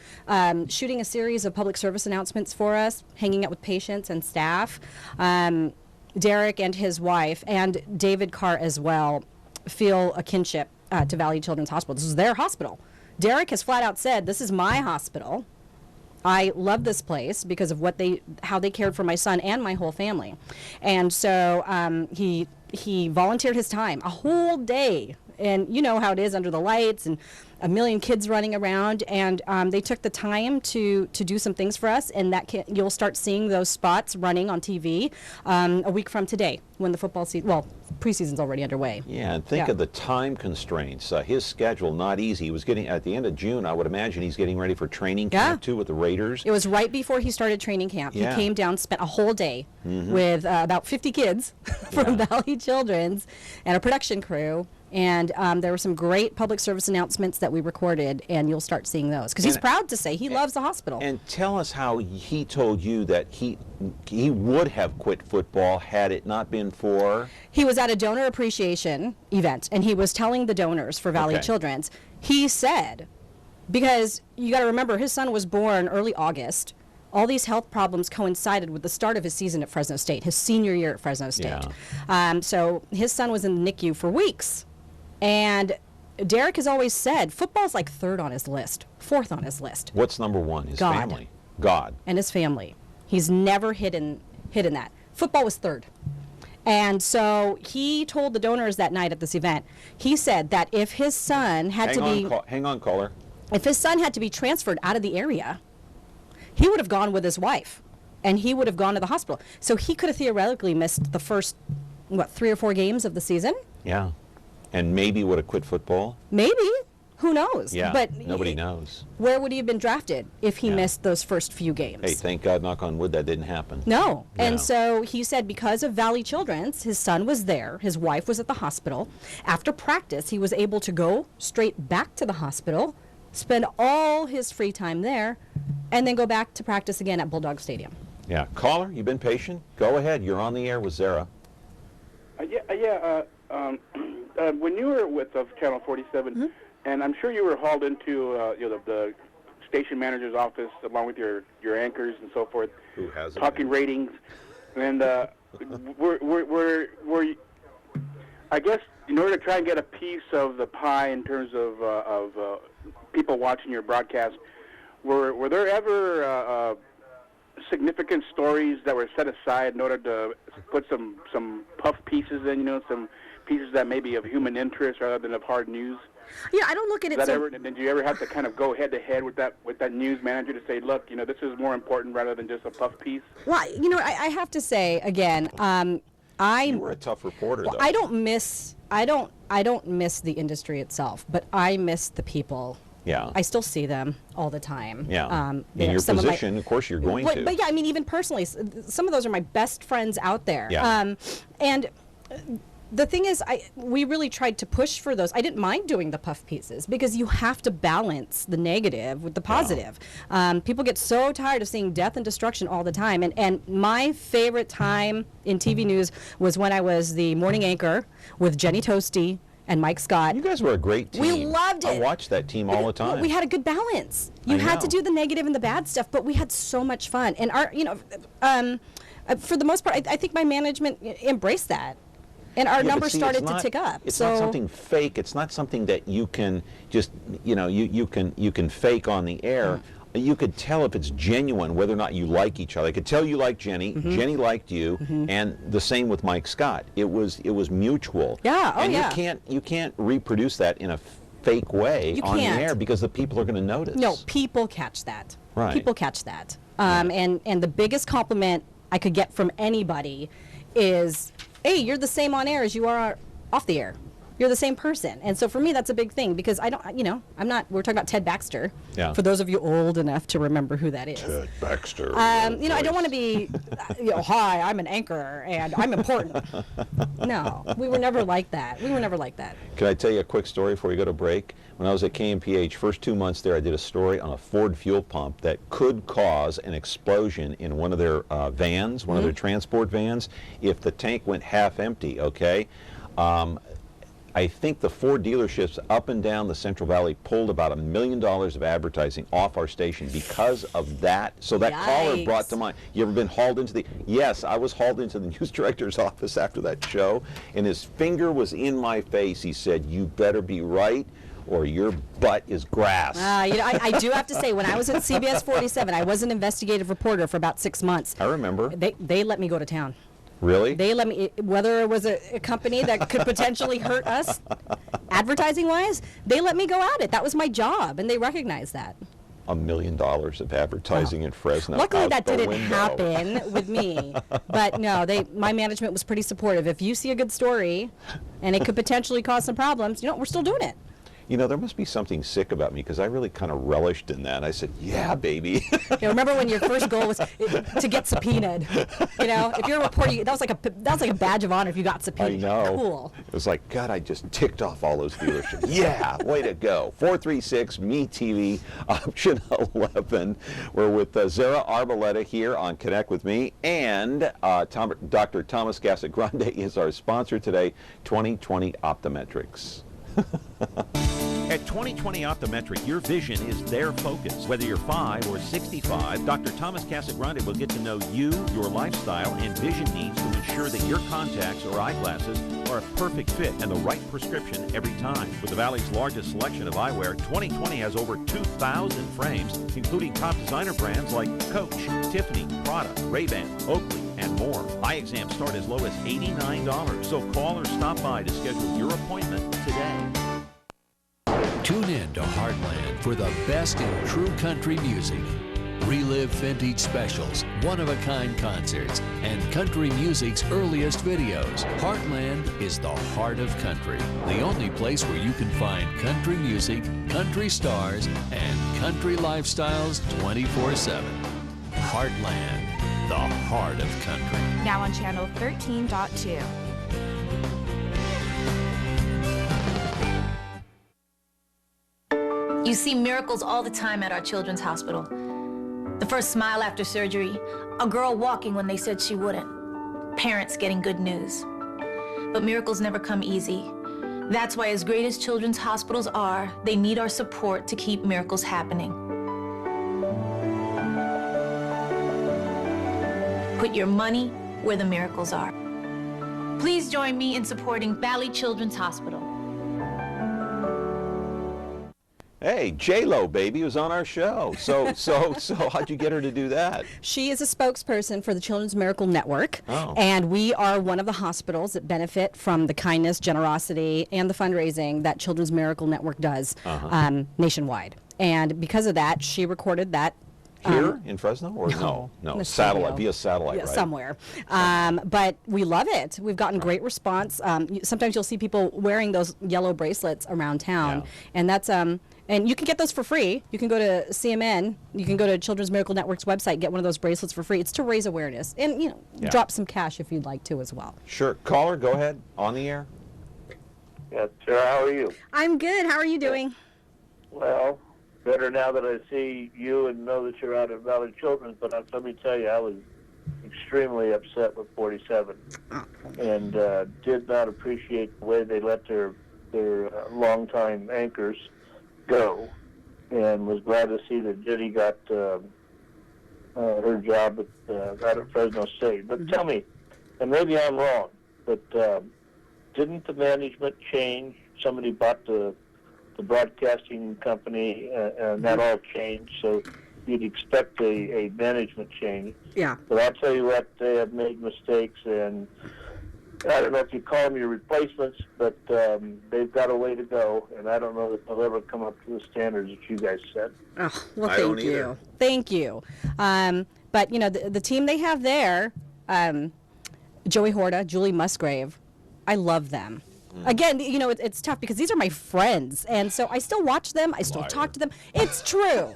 shooting a series of public service announcements for us, hanging out with patients and staff. Derek and his wife, and David Carr as well, feel a kinship to Valley Children's Hospital. This is their hospital. Derek has flat out said, this is my hospital. I love this place because of how they cared for my son and my whole family. And so he volunteered his time, a whole day. And you know how it is under the lights and a million kids running around, and they took the time to do some things for us, and you'll start seeing those spots running on TV a week from today when the football season, preseason's already underway.
Yeah, and think of the time constraints. His schedule, not easy. He was getting, at the end of June, I would imagine he's getting ready for training camp too with the Raiders.
It was right before he started training camp. He came down, spent a whole day with about 50 kids from Valley Children's and a production crew. And there were some great public service announcements that we recorded, and you'll start seeing those. Because he's proud to say he loves the hospital.
And tell us how he told you that he would have quit football had it not been for...
He was at a donor appreciation event, and he was telling the donors for Valley Children's. He said, because you got to remember, his son was born early August. All these health problems coincided with the start of his season at Fresno State, his senior year at Fresno State. So his son was in the NICU for weeks. And Derek has always said football's like 3rd on his list, 4th on his list.
What's #1? His
God.
family. God.
And his family. He's never hidden that. Football was 3rd. And so he told the donors that night at this event, he said that if his son had
Hang on, caller.
If his son had to be transferred out of the area, he would have gone with his wife, and he would have gone to the hospital. So he could have theoretically missed the first 3 or 4 games of the season.
Yeah. And maybe would have quit football.
Maybe. Who knows?
Yeah,
but
nobody knows.
Where would he have been drafted if he missed those first few games?
Hey, thank God, knock on wood, that didn't happen.
No.
Yeah.
And so he said because of Valley Children's, his son was there, his wife was at the hospital. After practice, he was able to go straight back to the hospital, spend all his free time there, and then go back to practice again at Bulldog Stadium.
Yeah. Caller, you've been patient. Go ahead. You're on the air with Zara.
When you were with Channel 47, and I'm sure you were hauled into the station manager's office along with your anchors and so forth,
who has
talking ratings, and were I guess in order to try and get a piece of the pie in terms of people watching your broadcast, were there ever significant stories that were set aside in order to put some puff pieces in, some pieces that may be of human interest rather than of hard news?
Yeah, I don't look at it so...
Did you ever have to kind of go head-to-head with that news manager to say, look, this is more important rather than just a puff piece?
Well, I have to say, again,
You were a tough reporter, though.
I don't miss the industry itself, but I miss the people.
Yeah.
I still see them all the time.
Yeah. In your position, of course, you're going to.
But yeah, I mean, even personally, some of those are my best friends out there.
Yeah.
And the thing is, we really tried to push for those. I didn't mind doing the puff pieces because you have to balance the negative with the positive. People get so tired of seeing death and destruction all the time. And my favorite time in TV news was when I was the morning anchor with Jenny Toasty and Mike Scott.
You guys were a great team.
We loved it.
I watched that team all the time.
We had a good balance. You had to do the negative and the bad stuff, but we had so much fun. And for the most part, I think my management embraced that. And our numbers started to tick up.
It's not something fake. It's not something that you can just, you can fake on the air. You could tell if it's genuine whether or not you like each other. I could tell you like Jenny. Jenny liked you, and the same with Mike Scott. It was mutual.
Yeah. Oh,
and
yeah.
you can't reproduce that in a fake way on the air because the people are going to notice.
No, people catch that.
Right.
People catch that. And the biggest compliment I could get from anybody is, hey, you're the same on air as you are off the air. You're the same person. And so for me, that's a big thing because we're talking about Ted Baxter.
Yeah.
For those of you old enough to remember who that is.
Ted Baxter.
I don't want to be, hi, I'm an anchor and I'm important. No, we were never like that.
Can I tell you a quick story before we go to break? When I was at KMPH, first 2 months there, I did a story on a Ford fuel pump that could cause an explosion in one of their vans, one of their transport vans, if the tank went half empty, okay? I think the Ford dealerships up and down the Central Valley pulled about $1 million of advertising off our station because of that. So that caller brought to mind, you ever been hauled into the... Yes, I was hauled into the news director's office after that show, and his finger was in my face. He said, you better be right or your butt is grass.
I do have to say, when I was at CBS 47, I was an investigative reporter for about 6 months.
I remember.
They let me go to town.
Really?
They let me, whether it was a company that could potentially hurt us, advertising-wise, they let me go at it. That was my job, and they recognized that.
$1 million of advertising in Fresno.
Luckily, that didn't happen with me. But no, my management was pretty supportive. If you see a good story, and it could potentially cause some problems, we're still doing it.
There must be something sick about me because I really kind of relished in that. I said, yeah, baby.
Remember when your first goal was to get subpoenaed? If you're a reporter, that was like a badge of honor if you got subpoenaed.
I know.
Cool.
It was like, God, I just ticked off all those dealerships. Yeah, way to go. 436-ME-TV, option 11. We're with Zara Arboleda here on Connect With Me, and Dr. Thomas Casagrande is our sponsor today, 2020 Optometrics.
At 2020 Optometric, your vision is their focus. Whether you're 5 or 65, Dr. Thomas Casagrande will get to know you, your lifestyle, and vision needs to ensure that your contacts or eyeglasses are a perfect fit and the right prescription every time. With the Valley's largest selection of eyewear, 2020 has over 2,000 frames, including top designer brands like Coach, Tiffany, Prada, Ray-Ban, Oakley, and more. Eye exams start as low as $89, so call or stop by to schedule your appointment today.
Tune in to Heartland for the best in true country music. Relive vintage specials, one-of-a-kind concerts, and country music's earliest videos. Heartland is the heart of country. The only place where you can find country music, country stars, and country lifestyles 24/7. Heartland, the heart of country.
Now on channel 13.2.
You see miracles all the time at our children's hospital. The first smile after surgery, a girl walking when they said she wouldn't, parents getting good news. But miracles never come easy. That's why, as great as children's hospitals are, they need our support to keep miracles happening. Put your money where the miracles are. Please join me in supporting Valley Children's Hospital.
Hey, J-Lo, baby, was on our show. So how'd you get her to do that?
She is a spokesperson for the Children's Miracle Network, and we are one of the hospitals that benefit from the kindness, generosity, and the fundraising that Children's Miracle Network does nationwide. And because of that, she recorded that.
Here in Fresno, or no, satellite, via satellite,
yeah,
right?
Somewhere. But we love it. We've gotten great response. Sometimes you'll see people wearing those yellow bracelets around town, and that's and you can get those for free. You can go to CMN, you can go to Children's Miracle Network's website, get one of those bracelets for free. It's to raise awareness, and drop some cash if you'd like to as well.
Sure, caller, go ahead, on the air.
Yes, sir. How are you?
I'm good. How are you doing?
Well, better now that I see you and know that you're out at Valley Children's, but let me tell you, I was extremely upset with 47 and did not appreciate the way they let their longtime anchors go, and was glad to see that Judy got her job out at Fresno State. But tell me, and maybe I'm wrong, but didn't the management change? Somebody bought the broadcasting company, and that all changed, so you'd expect a management change.
Yeah.
But I'll tell you what, they have made mistakes, and I don't know if you call them your replacements, but they've got a way to go, and I don't know that they'll ever come up to the standards that you guys set.
Oh, well, thank you. Thank you. But, the team they have there, Joey Horta, Julie Musgrave, I love them. Again, it's tough because these are my friends, and so I still watch them. I still talk to them. It's true.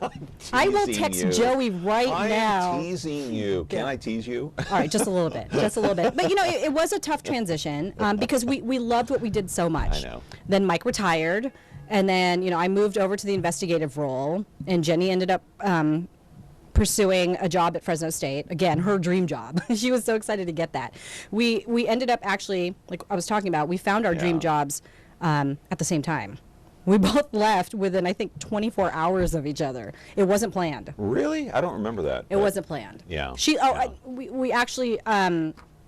I will text Joey right now.
I am teasing you. Can I tease you?
All right, just a little bit. Just a little bit. But, it was a tough transition because we loved what we did so much.
I know.
Then Mike retired, and then, I moved over to the investigative role, and Jenny ended up pursuing a job at Fresno State. Again, her dream job. She was so excited to get that. We ended up actually, like I was talking about, we found our dream jobs at the same time. We both left within, I think, 24 hours of each other. It wasn't planned.
Really? I don't remember that.
It wasn't planned.
Yeah.
We actually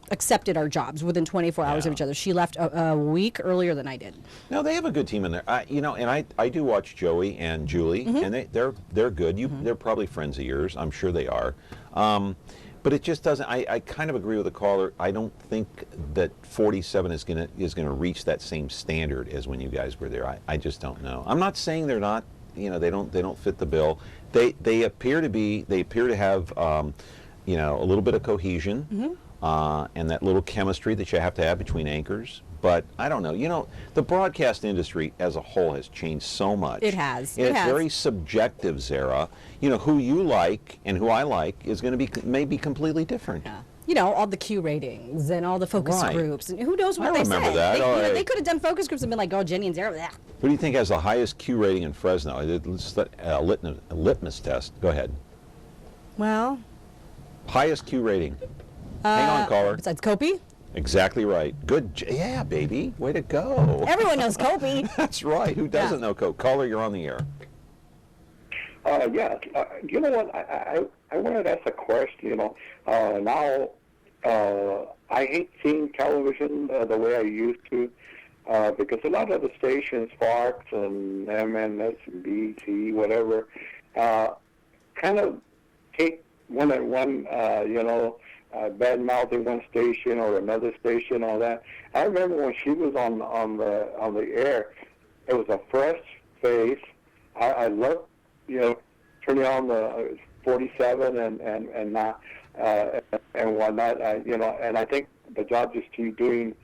accepted our jobs within 24 hours of each other. She left a week earlier than I did.
No, they have a good team in there. And I do watch Joey and Julie, and they're good. They're probably friends of yours. I'm sure they are. But it just doesn't. I kind of agree with the caller. I don't think that 47 is gonna reach that same standard as when you guys were there. I just don't know. I'm not saying they're not. They don't fit the bill. They appear to have a little bit of cohesion. And that little chemistry that you have to have between anchors. But I don't know. The broadcast industry as a whole has changed so much.
It has.
It's very subjective, Zara. Who you like and who I like is going to be maybe completely different.
Yeah. All the Q ratings and all the focus groups. And who knows what
I
they say.
remember that.
They could have done focus groups and been like, oh, Jenny and Zara. Blah.
Who do you think has the highest Q rating in Fresno? Let's let a litmus test. Go ahead.
Well.
Highest Q rating. Hang on, caller.
Besides Kopi?
Exactly right. Good. Yeah, baby. Way to go.
Everyone knows Kopi.
That's right. Who doesn't know Kopi? Caller, you're on the air.
Yeah. You know what? I wanted to ask a question. Now I hate seeing television the way I used to because a lot of the stations, Fox and MNS and BT, whatever, kind of take one bad mouthing one station or another station, all that. I remember when she was on the air, it was a fresh face. I loved turning on the 47 and not and whatnot. And I think the job that she's doing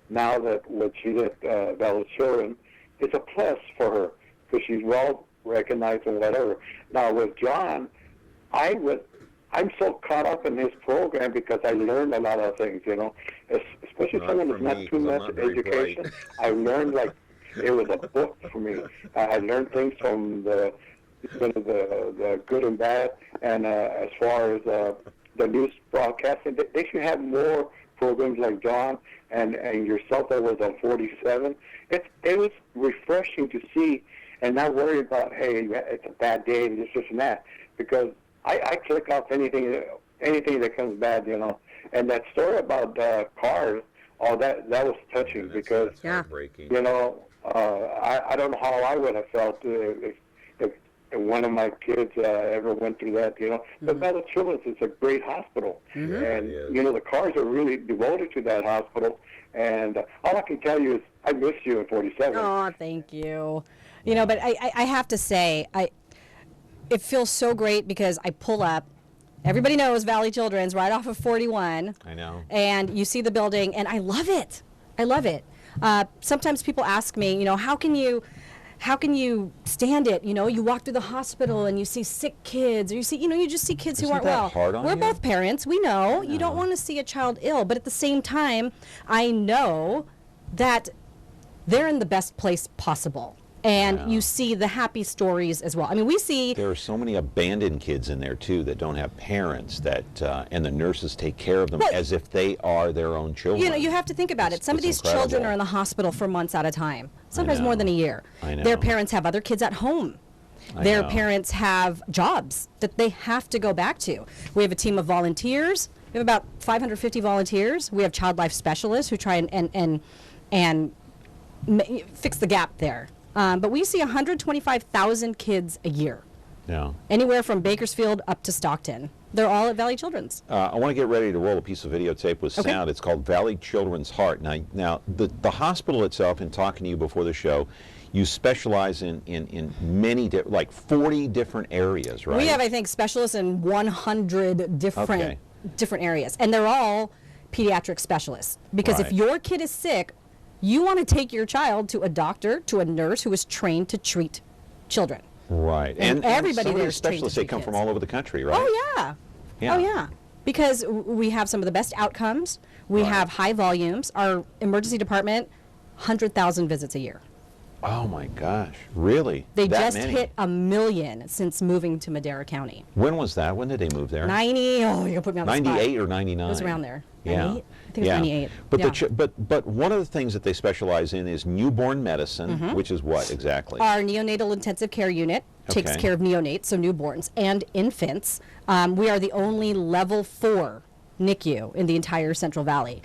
now, that what she did about children, is a plus for her because she's well recognized and whatever. Now with John, I'm so caught up in his program because I learned a lot of things, especially someone who's not too much education. I learned like it was a book for me. I learned things from the good and bad, and as far as the news broadcasting, they should have more programs like John and yourself that was on 47. It was refreshing to see and not worry about, hey, it's a bad day and this and that, because I click off anything that comes bad, And that story about cars, that was touching because, I don't know how I would have felt if one of my kids ever went through that, But Battle Children's is a great hospital, and the cars are really devoted to that hospital. And all I can tell you is I miss you in 47.
Oh, thank you. But I have to say, it feels so great because I pull up. Everybody knows Valley Children's right off of 41.
I know.
And you see the building, and I love it. I love it. Sometimes people ask me, how can you stand it? You walk through the hospital and you see sick kids, or you see, you just see kids who aren't well.
Hard on
We're
you?
both parents. We know. You don't want to see a child ill, but at the same time, I know that they're in the best place possible. And you see the happy stories as well. I mean, we see...
There are so many abandoned kids in there, too, that don't have parents, and the nurses take care of them as if they are their own children.
You have to think about it. Some of these children are in the hospital for months at a time, sometimes more than a year.
I know.
Their parents have other kids at home. Their parents have jobs that they have to go back to. We have a team of volunteers. We have about 550 volunteers. We have child life specialists who try and fix the gap there. But we see 125,000 kids a year.
Yeah.
Anywhere from Bakersfield up to Stockton. They're all at Valley Children's.
I want to get ready to roll a piece of videotape with sound. It's called Valley Children's Heart. Now the hospital itself, in talking to you before the show, you specialize in many, like 40 different areas, right?
We have, I think, specialists in 100 different areas. And they're all pediatric specialists. Because if your kid is sick, you want to take your child to a doctor, to a nurse who is trained to treat children.
Right.
And everybody
some of
there
these
is trained
specialists,
to
they come
treat
from
kids.
all over the country, right?
Oh, yeah.
Yeah.
Oh, yeah. Because we have some of the best outcomes. We have high volumes. Our emergency department, 100,000 visits a year.
Oh, my gosh. Really?
They
that
just
many?
hit 1 million since moving to Madera County.
When was that? When did they move there?
90, oh, you're going to put me on the spot.
98 or 99?
It was around there.
Yeah.
98? I think it was 98.
But but one of the things that they specialize in is newborn medicine, which is what exactly?
Our neonatal intensive care unit takes care of neonates, so newborns, and infants. We are the only level 4 NICU in the entire Central Valley.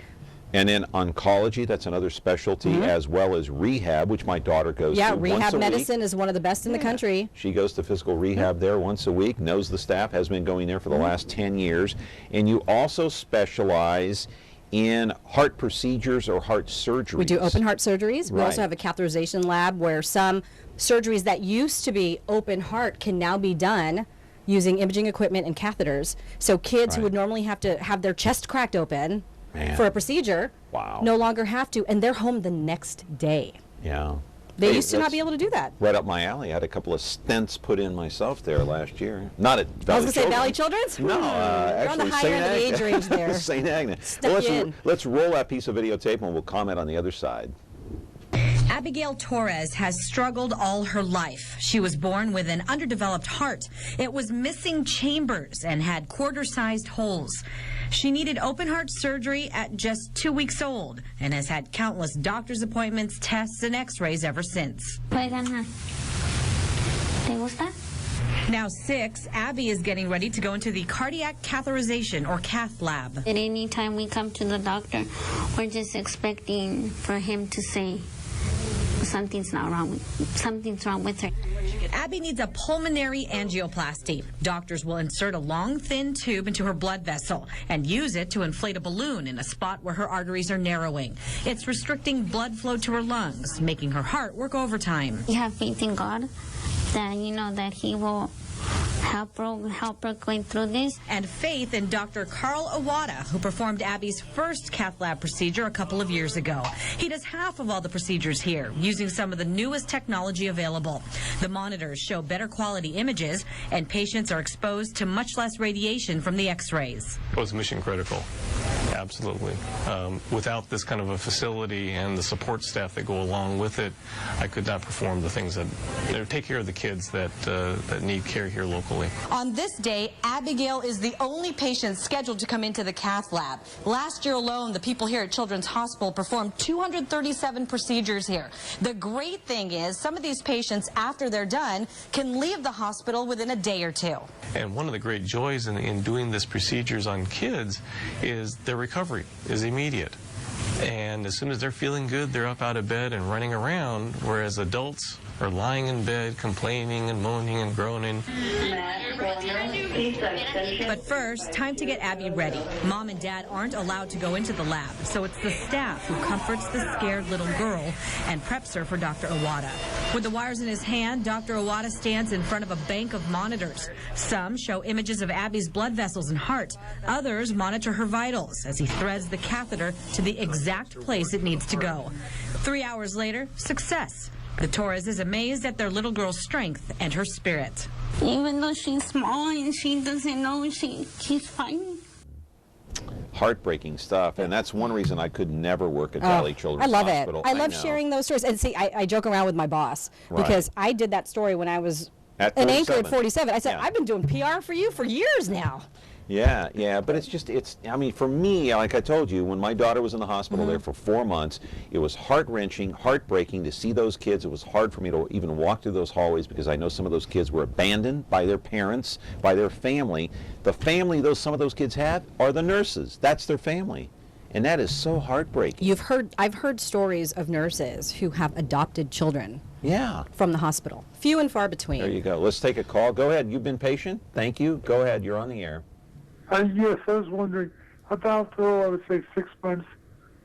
And then oncology, that's another specialty, as well as rehab, which my daughter goes to once a week.
Rehab medicine is one of the best in the country.
She goes to physical rehab there once a week, knows the staff, has been going there for the last 10 years. And you also specialize in heart procedures or heart surgeries.
We do open heart surgeries. We also have a catheterization lab where some surgeries that used to be open heart can now be done using imaging equipment and catheters. So kids who would normally have to have their chest cracked open for a procedure no longer have to, and they're home the next day.
Yeah.
They used to not be able to do that.
Right up my alley. I had a couple of stents put in myself there last year. Not at Valley Children's.
I was going to say Valley Children's?
No,
You're
actually
on the higher end of the age range there.
St. Agnes.
Well,
let's roll that piece of videotape and we'll comment on the other side.
Abigail Torres has struggled all her life. She was born with an underdeveloped heart. It was missing chambers and had quarter-sized holes. She needed open heart surgery at just 2 weeks old and has had countless doctor's appointments, tests, and x-rays ever since. Now 6, Abby is getting ready to go into the cardiac catheterization or cath lab.
At any time we come to the doctor, we're just expecting for him to say something's wrong with her.
Abby needs a pulmonary angioplasty. Doctors will insert a long, thin tube into her blood vessel and use it to inflate a balloon in a spot where her arteries are narrowing. It's restricting blood flow to her lungs, making her heart work overtime.
We have faith in God that, that he will help her going through this.
And faith in Dr. Carl Awada, who performed Abby's first cath lab procedure a couple of years ago. He does half of all the procedures here, using some of the newest technology available. The monitors show better quality images, and patients are exposed to much less radiation from the x-rays.
It was mission critical, absolutely. Without this kind of a facility and the support staff that go along with it, I could not perform the things that take care of the kids that need care here locally.
On this day, Abigail is the only patient scheduled to come into the cath lab. Last year alone, the people here at Children's Hospital performed 237 procedures here. The great thing is some of these patients, after they're done, can leave the hospital within a day or two.
And one of the great joys in doing this procedures on kids is their recovery is immediate. And as soon as they're feeling good, they're up out of bed and running around, whereas adults are lying in bed complaining and moaning and groaning.
But first, time to get Abby ready. Mom and Dad aren't allowed to go into the lab, so it's the staff who comforts the scared little girl and preps her for Dr. Awada. With the wires in his hand, Dr. Awada stands in front of a bank of monitors. Some show images of Abby's blood vessels and heart. Others monitor her vitals as he threads the catheter to the exact place it needs to go. 3 hours later, success. The Torres is amazed at their little girl's strength and her spirit.
Even though she's small and she doesn't know, she's fine.
Heartbreaking stuff, and that's one reason I could never work at Valley Children's Hospital.
I love sharing those stories. And see, I joke around with my boss because I did that story when I was an anchor at 47. I said, I've been doing PR for you for years now.
Yeah, but I mean, for me, like I told you, when my daughter was in the hospital there for 4 months, it was heart-wrenching, heartbreaking to see those kids. It was hard for me to even walk through those hallways because I know some of those kids were abandoned by their parents, by their family. The family some of those kids have are the nurses. That's their family. And that is so heartbreaking.
I've heard stories of nurses who have adopted children.
Yeah.
From the hospital. Few and far between.
There you go. Let's take a call. Go ahead. You've been patient. Thank you. Go ahead. You're on the air.
Yes, I was wondering, about, I would say 6 months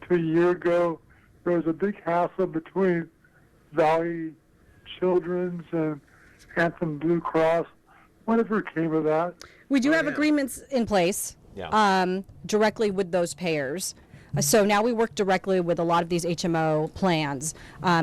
to a year ago, there was a big hassle between Valley Children's and Anthem Blue Cross. Whatever came of that?
We do have agreements in place directly with those payers. So now we work directly with a lot of these HMO plans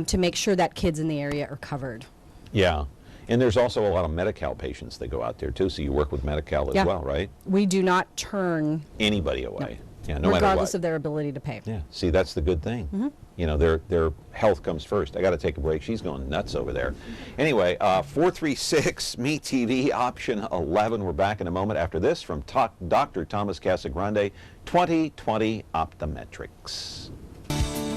to make sure that kids in the area are covered.
Yeah. And there's also a lot of Medi-Cal patients that go out there too, so you work with Medi-Cal as well, right?
We do not turn
anybody away.
No.
Yeah, no matter what.
Regardless of their ability to pay.
Yeah, see, that's the good thing. You know, their health comes first. I got to take a break. She's going nuts over there. Anyway, 436 MeTV option 11. We're back in a moment after this from Dr. Thomas Casagrande, 2020 Optometrics.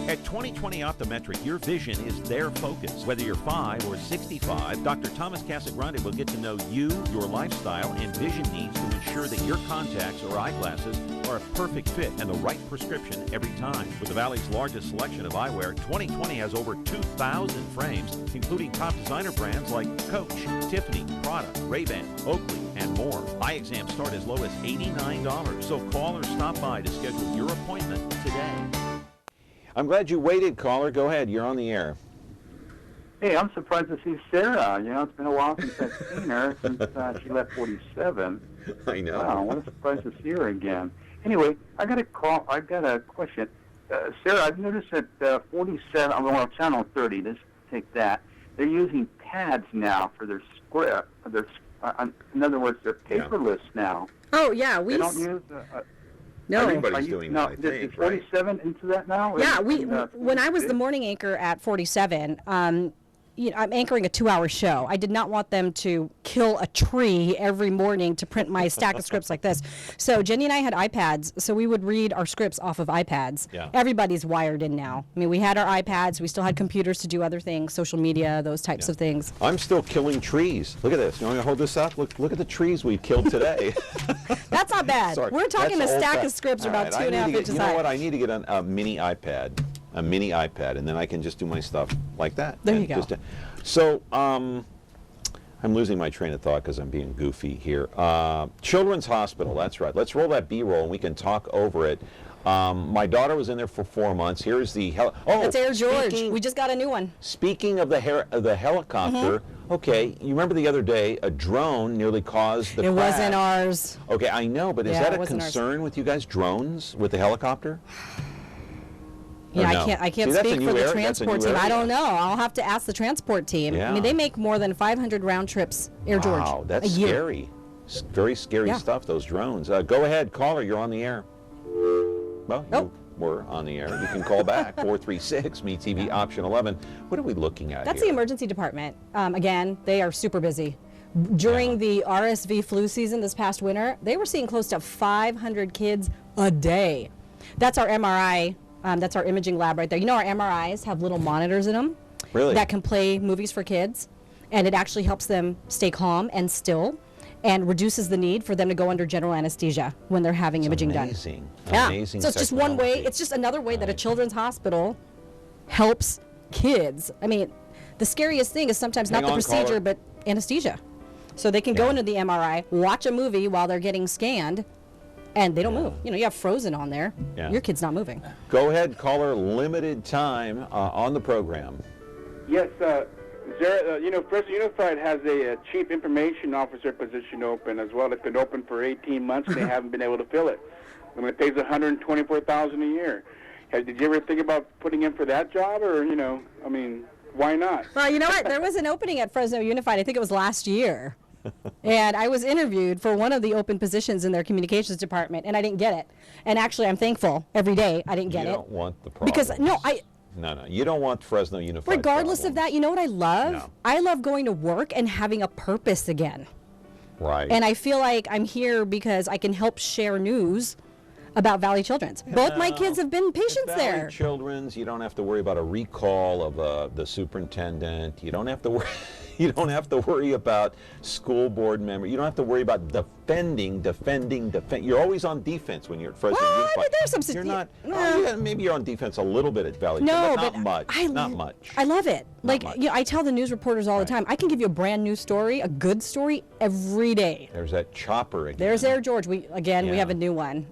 At 2020 Optometric, your vision is their focus. Whether you're 5 or 65, Dr. Thomas Casagrande will get to know you, your lifestyle, and vision needs to ensure that your contacts or eyeglasses are a perfect fit and the right prescription every time. With the Valley's largest selection of eyewear, 2020 has over 2,000 frames, including top designer brands like Coach, Tiffany, Prada, Ray-Ban, Oakley, and more. Eye exams start as low as $89, so call or stop by to schedule your appointment today.
I'm glad you waited, caller. Go ahead. You're on the air.
Hey, I'm surprised to see Sarah. You know, it's been a while since I've seen her, since she left 47.
I know.
Wow, what a surprise to see her again. Anyway, I got a question. Sarah, I've noticed that 47, well, channel 30, let's take that. They're using pads now for their script. In other words, they're paperless now.
Oh, yeah.
They don't use...
No,
everybody's doing that. I think,
is 47 into that now?
Yeah, when I was the morning anchor at 47, I'm anchoring a 2-hour show. I did not want them to kill a tree every morning to print my stack of scripts like this. So Jenny and I had iPads, so we would read our scripts off of iPads.
Yeah.
Everybody's wired in now. I mean, we had our iPads. We still had computers to do other things, social media, those types of things.
I'm still killing trees. Look at this. You want me to hold this up? Look at the trees we've killed today.
That's not bad.
Sorry.
We're talking
That's
a stack
old
of scripts about 2.5 inches high.
You know what? I need to get a mini iPad. And then I can just do my stuff like that.
There you go.
So, I'm losing my train of thought because I'm being goofy here. Children's Hospital, that's right. Let's roll that B-roll and we can talk over it. My daughter was in there for 4 months. Here's the
It's Air George. We just got a new one.
Speaking of the helicopter, okay, you remember the other day a drone nearly caused the crash.
It wasn't ours.
Okay, I know, but is
Yeah,
that
it
a
wasn't
concern with you guys, drones with the helicopter?
Yeah,
Or no?
I can't
See, that's a
speak
new
for the
area- that's a new
transport team. I
area.
don't know. I'll have to ask the transport team.
Yeah.
I mean, they make more than 500 round trips, Air George,
Wow,
a
that's
year.
scary. Very scary
Yeah.
stuff, those drones. Go ahead, caller, you're on the air. Well, you were on the air. You can call back, 436-MeTV, option 11. What are we looking at
That's
here?
the emergency department. Again, they are super busy. During the RSV flu season this past winter, they were seeing close to 500 kids a day. That's our MRI. That's our imaging lab right there. You know, our MRIs have little monitors in them that can play movies for kids, and it actually helps them stay calm and still, and reduces the need for them to go under general anesthesia when they're having imaging done. Yeah.
Amazing
So it's just one way.
technology.
It's just another way that a children's hospital helps kids. I mean, the scariest thing is sometimes
Hang
not the
on,
procedure,
caller.
but anesthesia. So they can go into the MRI, watch a movie while they're getting scanned, and they don't move. You know, you have Frozen on there.
Yeah.
Your kid's not moving.
Go ahead, caller, limited time on the program.
Yes, Zara, Fresno Unified has a chief information officer position open as well. It's been open for 18 months and they haven't been able to fill it. I mean, it pays $124,000 a year. Did you ever think about putting in for that job, or I mean, why not?
Well, you know what? There was an opening at Fresno Unified. I think it was last year. And I was interviewed for one of the open positions in their communications department, and I didn't get it. And actually, I'm thankful every day I didn't get
You
it.
don't want the problem.
Because, no,
No, you don't want Fresno Unified.
regardless of that, you know what I love?
No.
I love going to work and having a purpose again.
Right.
And I feel like I'm here because I can help share news about Valley Children's. Both my kids have been patients
Valley
there.
Children's, you don't have to worry about a recall of the superintendent. You don't have to worry. You don't have to worry about school board members. You don't have to worry about defending. You're always on defense when you're at Fresno Unified.
But there's some.
You're not. Yeah, maybe you're on defense a little bit at Valley.
No,
but not
but
much. Not much.
I love it.
Not
Like,
much.
I tell the news reporters all the time, I can give you a brand new story, a good story, every day.
There's that chopper again.
There's Air George. We have a new one.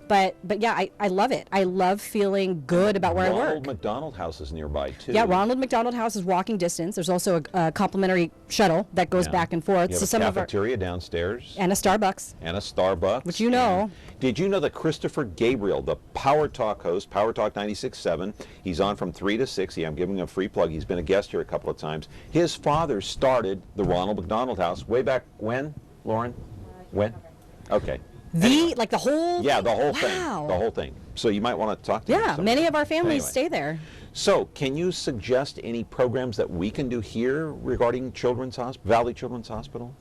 But yeah, I love it. I love feeling good about where I work.
Ronald McDonald House is nearby too.
Yeah, Ronald McDonald House is walking distance. There's also a complimentary shuttle that goes back and forth.
You have
So
a
some of our
cafeteria downstairs.
and a Starbucks.
And a Starbucks.
Which you know.
Did you know that Christopher Gabriel, the Power Talk host, Power Talk 96.7, he's on from 3 to 6. I'm giving him a free plug. He's been a guest here a couple of times. His father started the Ronald McDonald House way back when, Lauren? When? Okay.
Like the whole
Yeah, the whole
Wow.
thing. The whole thing. So you might want to talk to him
Yeah,
sometime.
many of our families
Anyway.
stay there.
So, can you suggest any programs that we can do here regarding Valley Children's Hospital?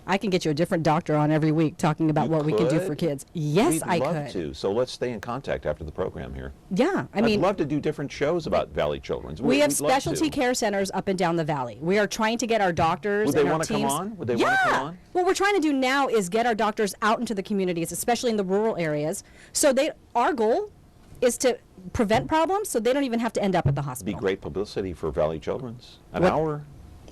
I can get you a different doctor on every week talking about what we can do for
could?
kids. Yes,
We'd
I
love
could.
to. So let's stay in contact after the program here.
Yeah, I mean,
I'd love to do different shows about Valley Children's.
we have
We'd love
specialty
to.
care centers up and down the valley. We are trying to get our doctors
Would they
and our
want to come
teams.
on? Would they want to come on?
What we're trying to do now is get our doctors out into the communities, especially in the rural areas. So our goal is to prevent problems so they don't even have to end up at the
It'd
hospital.
be great publicity for Valley Children's. An
What-
hour.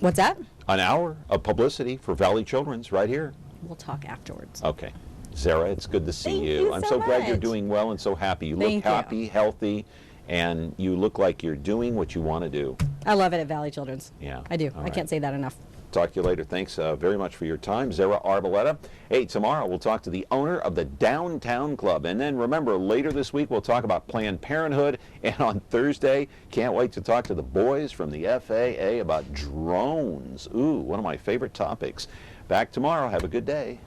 What's that?
An hour of publicity for Valley Children's right here.
We'll talk afterwards.
Okay. Sarah, it's good to see
Thank
you.
you
I'm
so
so glad you're
much.
doing well and so happy. You
Thank
look
you.
happy, healthy, and you look like you're doing what you want to do.
I love it at Valley Children's.
Yeah.
I do.
All
I
right.
can't say that enough.
Talk to you later. Thanks very much for your time. Zara Arboleda. Hey, tomorrow we'll talk to the owner of the Downtown Club. And then remember, later this week we'll talk about Planned Parenthood. And on Thursday, can't wait to talk to the boys from the FAA about drones. Ooh, one of my favorite topics. Back tomorrow. Have a good day.